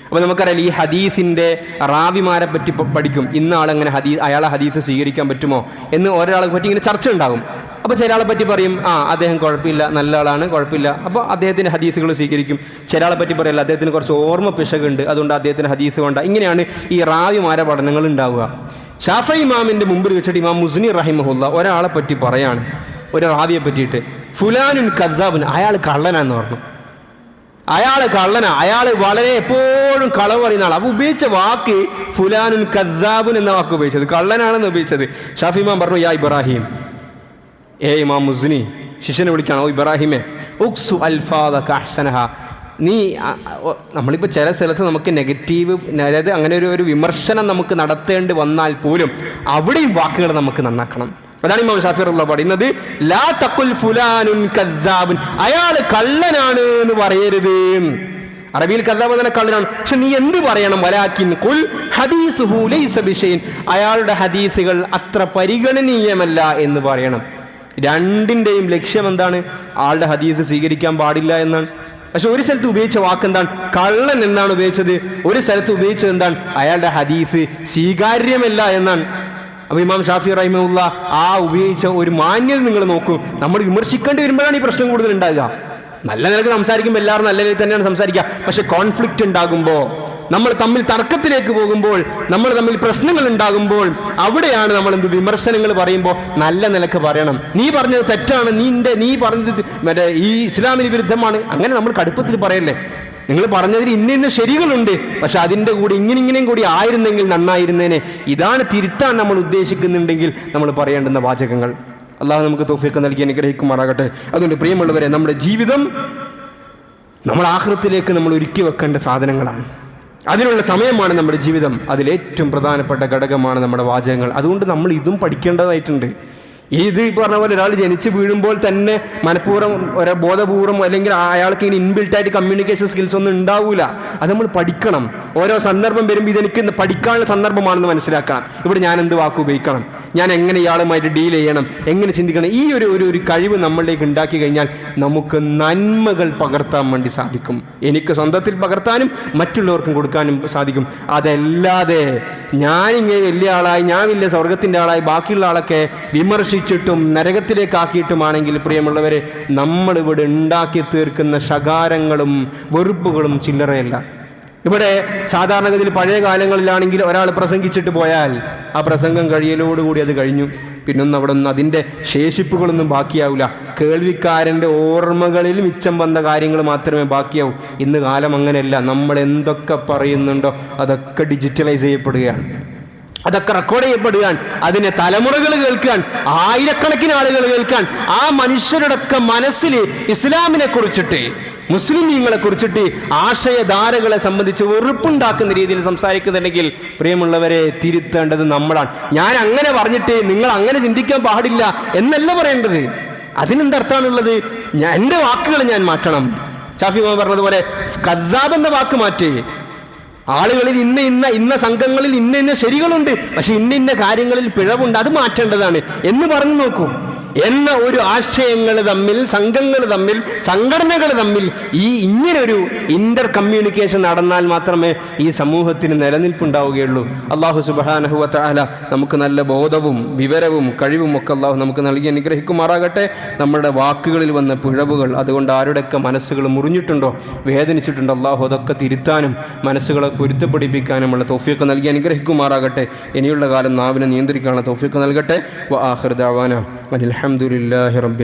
അപ്പോൾ നമുക്കറിയാം, ഈ ഹദീസിൻ്റെ റാവിമാരെ പറ്റി പഠിക്കും. ഇന്ന ആളെങ്ങനെ അയാളെ ഹദീസ് സ്വീകരിക്കാൻ പറ്റുമോ എന്ന് ഒരാളെ പറ്റി ഇങ്ങനെ ചർച്ച ഉണ്ടാകും. അപ്പോൾ ചില ആളെ പറ്റി പറയും, അദ്ദേഹം കുഴപ്പമില്ല, നല്ല ആളാണ്, കുഴപ്പമില്ല, അപ്പോൾ അദ്ദേഹത്തിൻ്റെ ഹദീസുകൾ സ്വീകരിക്കും. ചില ആളെ പറ്റി പറയല്ല, അദ്ദേഹത്തിന് കുറച്ച് ഓർമ്മ പിശകുണ്ട്, അതുകൊണ്ട് അദ്ദേഹത്തിന് ഹദീസ് വേണ്ട. ഇങ്ങനെയാണ് ഈ റാവിമാരെ പഠനങ്ങൾ ഉണ്ടാവുക. ഷാഫി ഇമാമിൻ്റെ മുമ്പിൽ വെച്ചിട്ട് ഇമാം മുസ്നി റഹിമഹുല്ല ഒരാളെ പറ്റി പറയാണ്, ഒരു റാവിയെ പറ്റിയിട്ട്, ഫുലാനുൻ കദ്ദാബുൻ, അയാൾ കള്ളനാന്ന് പറഞ്ഞു. അയാൾ കള്ളനാ, അയാൾ വളരെ എപ്പോഴും കളവ് പറയുന്ന ആൾ. അപ്പൊ ഉപയോഗിച്ച വാക്ക് ഫുലാനുൻ കദ്ദാബുൻ എന്ന വാക്ക് ഉപയോഗിച്ചത്, കള്ളനാണെന്ന് ഉപയോഗിച്ചത്. ഷാഫി ഇമാം പറഞ്ഞു, യാ ഇബ്രാഹിം, ഇമാം മുസ്നി ശിഷ്യനെ വിളിക്കാണ്, ഓ ഇബ്രാഹിമെ ഉക്സു അൽഫാദക അഹ്സനഹ, നീ നമ്മളിപ്പോൾ ചില സ്ഥലത്ത് നമുക്ക് നെഗറ്റീവ്, അതായത് അങ്ങനെ ഒരു വിമർശനം നമുക്ക് നടത്തേണ്ടി വന്നാൽ പോലും അവിടെയും വാക്കുകൾ നമുക്ക് നന്നാക്കണം. അതാണ് ഇമാം ഷാഫി റളിയല്ലാഹു പറയുന്നത്, ലാ തഖുൽ ഫുലാനുൻ കദ്ദാബുൻ, അയാൾ കള്ളനാണ് എന്ന് പറയരുത്. അറബിയിൽ കദ്ദാബ് തന്നെ കള്ളനാണ്, പക്ഷെ നീ എന്ത് പറയണം, വലാകിൻ ഖുൽ ഹദീസുഹു ലൈസ ബിശൈൻ, അയാളുടെ ഹദീസുകൾ അത്ര പരിഗണനീയമല്ല എന്ന് പറയണം. രണ്ടിൻ്റെയും ലക്ഷ്യം എന്താണ്? ആളുടെ ഹദീസ് സ്വീകരിക്കാൻ പാടില്ല എന്നാണ്. പക്ഷെ ഒരു സ്ഥലത്ത് ഉപയോഗിച്ച വാക്ക് എന്താണ്? കള്ളൻ എന്നാണ് ഉപയോഗിച്ചത്. ഒരു സ്ഥലത്ത് ഉപയോഗിച്ചത് എന്താണ്? അയാളുടെ ഹദീസ് സ്വീകാര്യമല്ല എന്നാണ്. അപ്പൊ ഇമാം ഷാഫി റഹിമഹുല്ല ആ ഉപയോഗിച്ച ഒരു മാന്യത നിങ്ങൾ നോക്കൂ. നമ്മൾ വിമർശിക്കേണ്ടി വരുമ്പോഴാണ് ഈ പ്രശ്നം കൂടുതൽ ഉണ്ടാകുക. നല്ല നിലക്ക് സംസാരിക്കുമ്പോൾ എല്ലാവരും നല്ല നിലയിൽ തന്നെയാണ് സംസാരിക്കുക. പക്ഷെ കോൺഫ്ലിക്റ്റ് ഉണ്ടാകുമ്പോൾ, നമ്മൾ തമ്മിൽ തർക്കത്തിലേക്ക് പോകുമ്പോൾ, നമ്മൾ തമ്മിൽ പ്രശ്നങ്ങൾ ഉണ്ടാകുമ്പോൾ, അവിടെയാണ് നമ്മൾ എന്ത് വിമർശനങ്ങൾ പറയുമ്പോൾ നല്ല നിലക്ക് പറയണം. നീ പറഞ്ഞത് തെറ്റാണ്, നീ പറഞ്ഞത് മറ്റേ ഈ ഇസ്ലാമിന് വിരുദ്ധമാണ്, അങ്ങനെ നമ്മൾ കടുപ്പത്തിൽ പറയല്ലേ. നിങ്ങൾ പറഞ്ഞതിൽ ഇന്ന ശരികളുണ്ട്, പക്ഷെ അതിൻ്റെ കൂടെ ഇങ്ങനെയും കൂടി ആയിരുന്നെങ്കിൽ നന്നായിരുന്നേനെ, ഇതാണ് തിരുത്താൻ നമ്മൾ ഉദ്ദേശിക്കുന്നുണ്ടെങ്കിൽ നമ്മൾ പറയേണ്ടുന്ന വാചകങ്ങൾ. അള്ളാഹു നമുക്ക് തൗഫീഖ് നൽകി അനുഗ്രഹിക്കുമാറാകട്ടെ. അതുകൊണ്ട് പ്രിയമുള്ളവരെ, നമ്മുടെ ജീവിതം നമ്മൾ ആഖിറത്തിലേക്ക് നമ്മൾ ഒരുക്കി വെക്കേണ്ട സാധനങ്ങളാണ്. അതിനുള്ള സമയമാണ് നമ്മുടെ ജീവിതം. അതിലേറ്റവും പ്രധാനപ്പെട്ട ഘടകമാണ് നമ്മുടെ വാചകങ്ങൾ. അതുകൊണ്ട് നമ്മൾ ഇതും പഠിക്കേണ്ടതായിട്ടുണ്ട്. ഇത് പറഞ്ഞ പോലെ ഒരാൾ ജനിച്ച് വീഴുമ്പോൾ തന്നെ മനഃപൂർവ്വം ബോധപൂർവ്വം അല്ലെങ്കിൽ അയാൾക്ക് ഇങ്ങനെ ഇൻബിൽട്ടായിട്ട് കമ്മ്യൂണിക്കേഷൻ സ്കിൽസ് ഒന്നും ഉണ്ടാവില്ല. അത് നമ്മൾ പഠിക്കണം. ഓരോ സന്ദർഭം വരുമ്പോൾ ഇതെനിക്ക് പഠിക്കാനുള്ള സന്ദർഭമാണെന്ന് മനസ്സിലാക്കണം. ഇവിടെ ഞാൻ എന്ത് വാക്ക് ഉപയോഗിക്കണം, ഞാൻ എങ്ങനെ ഇയാളുമായിട്ട് ഡീൽ ചെയ്യണം, എങ്ങനെ ചിന്തിക്കണം. ഈ ഒരു കഴിവ് നമ്മളിലേക്ക് ഉണ്ടാക്കി കഴിഞ്ഞാൽ നമുക്ക് നന്മകൾ പകർത്താൻ വേണ്ടി സാധിക്കും. എനിക്ക് സ്വന്തത്തിൽ പകർത്താനും മറ്റുള്ളവർക്കും കൊടുക്കാനും സാധിക്കും. അതല്ലാതെ ഞാനിങ്ങനെ വലിയ ആളായി, ഞാൻ വലിയ സ്വർഗത്തിൻ്റെ ആളായി, ബാക്കിയുള്ള ആളൊക്കെ വിമർശിച്ചിട്ടും നരകത്തിലേക്കാക്കിയിട്ടുമാണെങ്കിൽ പ്രിയമുള്ളവരെ, നമ്മളിവിടെ ഉണ്ടാക്കി തീർക്കുന്ന ശകാരങ്ങളും വെറുപ്പുകളും ചില്ലറയല്ല. ഇവിടെ സാധാരണഗതിയിൽ പഴയ കാലങ്ങളിലാണെങ്കിൽ ഒരാൾ പ്രസംഗിച്ചിട്ട് പോയാൽ ആ പ്രസംഗം കഴിയലോടുകൂടി അത് കഴിഞ്ഞു. പിന്നൊന്നും അവിടെ ഒന്നും അതിൻ്റെ ശേഷിപ്പുകളൊന്നും ബാക്കിയാവില്ല. കേൾവിക്കാരൻ്റെ ഓർമ്മകളിൽ മിച്ചം വന്ന കാര്യങ്ങൾ മാത്രമേ ബാക്കിയാവൂ. ഇന്ന് കാലം അങ്ങനെയല്ല. നമ്മൾ എന്തൊക്കെ പറയുന്നുണ്ടോ അതൊക്കെ ഡിജിറ്റലൈസ് ചെയ്യപ്പെടുകയാണ്, അതൊക്കെ റെക്കോർഡ് ചെയ്യപ്പെടുകയാണ്. അതിനെ തലമുറകൾ കേൾക്കാൻ, ആയിരക്കണക്കിന് ആളുകൾ കേൾക്കാൻ, ആ മനുഷ്യരുടെയൊക്കെ മനസ്സിൽ ഇസ്ലാമിനെ കുറിച്ചിട്ട്, മുസ്ലിമീങ്ങളെ കുറിച്ചിട്ട് ആശയധാരകളെ സംബന്ധിച്ച് വെറുപ്പുണ്ടാക്കുന്ന രീതിയിൽ സംസാരിക്കുന്നുണ്ടെങ്കിൽ പ്രിയമുള്ളവരെ, തിരുത്തേണ്ടത് നമ്മളാണ്. ഞാൻ അങ്ങനെ പറഞ്ഞിട്ട് നിങ്ങൾ അങ്ങനെ ചിന്തിക്കാൻ പാടില്ല എന്നല്ല പറയേണ്ടത്. അതിനെന്തർത്ഥാണുള്ളത്? എൻ്റെ വാക്കുകൾ ഞാൻ മാറ്റണം. ഷാഫി ഇമാം പറഞ്ഞതുപോലെ കദ്ദാബ് എന്ന വാക്ക് മാറ്റി. ആളുകളിൽ ഇന്ന സംഘങ്ങളിൽ ഇന്ന ശരികളുണ്ട്, പക്ഷെ ഇന്ന കാര്യങ്ങളിൽ പിഴവുണ്ട്, അത് മാറ്റേണ്ടതാണ് എന്ന് പറഞ്ഞു നോക്കൂ എന്ന ഒരു ആശയങ്ങൾ തമ്മിൽ, സംഘങ്ങൾ തമ്മിൽ, സംഘടനകൾ തമ്മിൽ ഇങ്ങനൊരു ഇന്റർ കമ്മ്യൂണിക്കേഷൻ നടന്നാൽ മാത്രമേ ഈ സമൂഹത്തിന് നിലനിൽപ്പുണ്ടാവുകയുള്ളൂ. അള്ളാഹു സുബ്ഹാനഹു വ തആല നമുക്ക് നല്ല ബോധവും വിവരവും കഴിവും ഒക്കെ അള്ളാഹു നമുക്ക് നൽകി അനുഗ്രഹിക്കുമാറാകട്ടെ. നമ്മുടെ വാക്കുകളിൽ വന്ന പിഴവുകൾ, അതുകൊണ്ട് ആരുടെയൊക്കെ മനസ്സുകൾ മുറിഞ്ഞിട്ടുണ്ടോ, വേദനിച്ചിട്ടുണ്ടോ, അള്ളാഹു അതൊക്കെ തിരുത്താനും മനസ്സുകളെ പൊരുത്തപ്പെടിപ്പിക്കാനുമുള്ള തൗഫീഖ് നൽകി അനുഗ്രഹിക്കുമാറാകട്ടെ. ഇനിയുള്ള കാലം നാവിനെ നിയന്ത്രിക്കാനുള്ള തൗഫീഖ് നൽകട്ടെ. വ ആഖിറു ദഅവാന അൽഹംദുലില്ലാഹി റബ്ബിൽ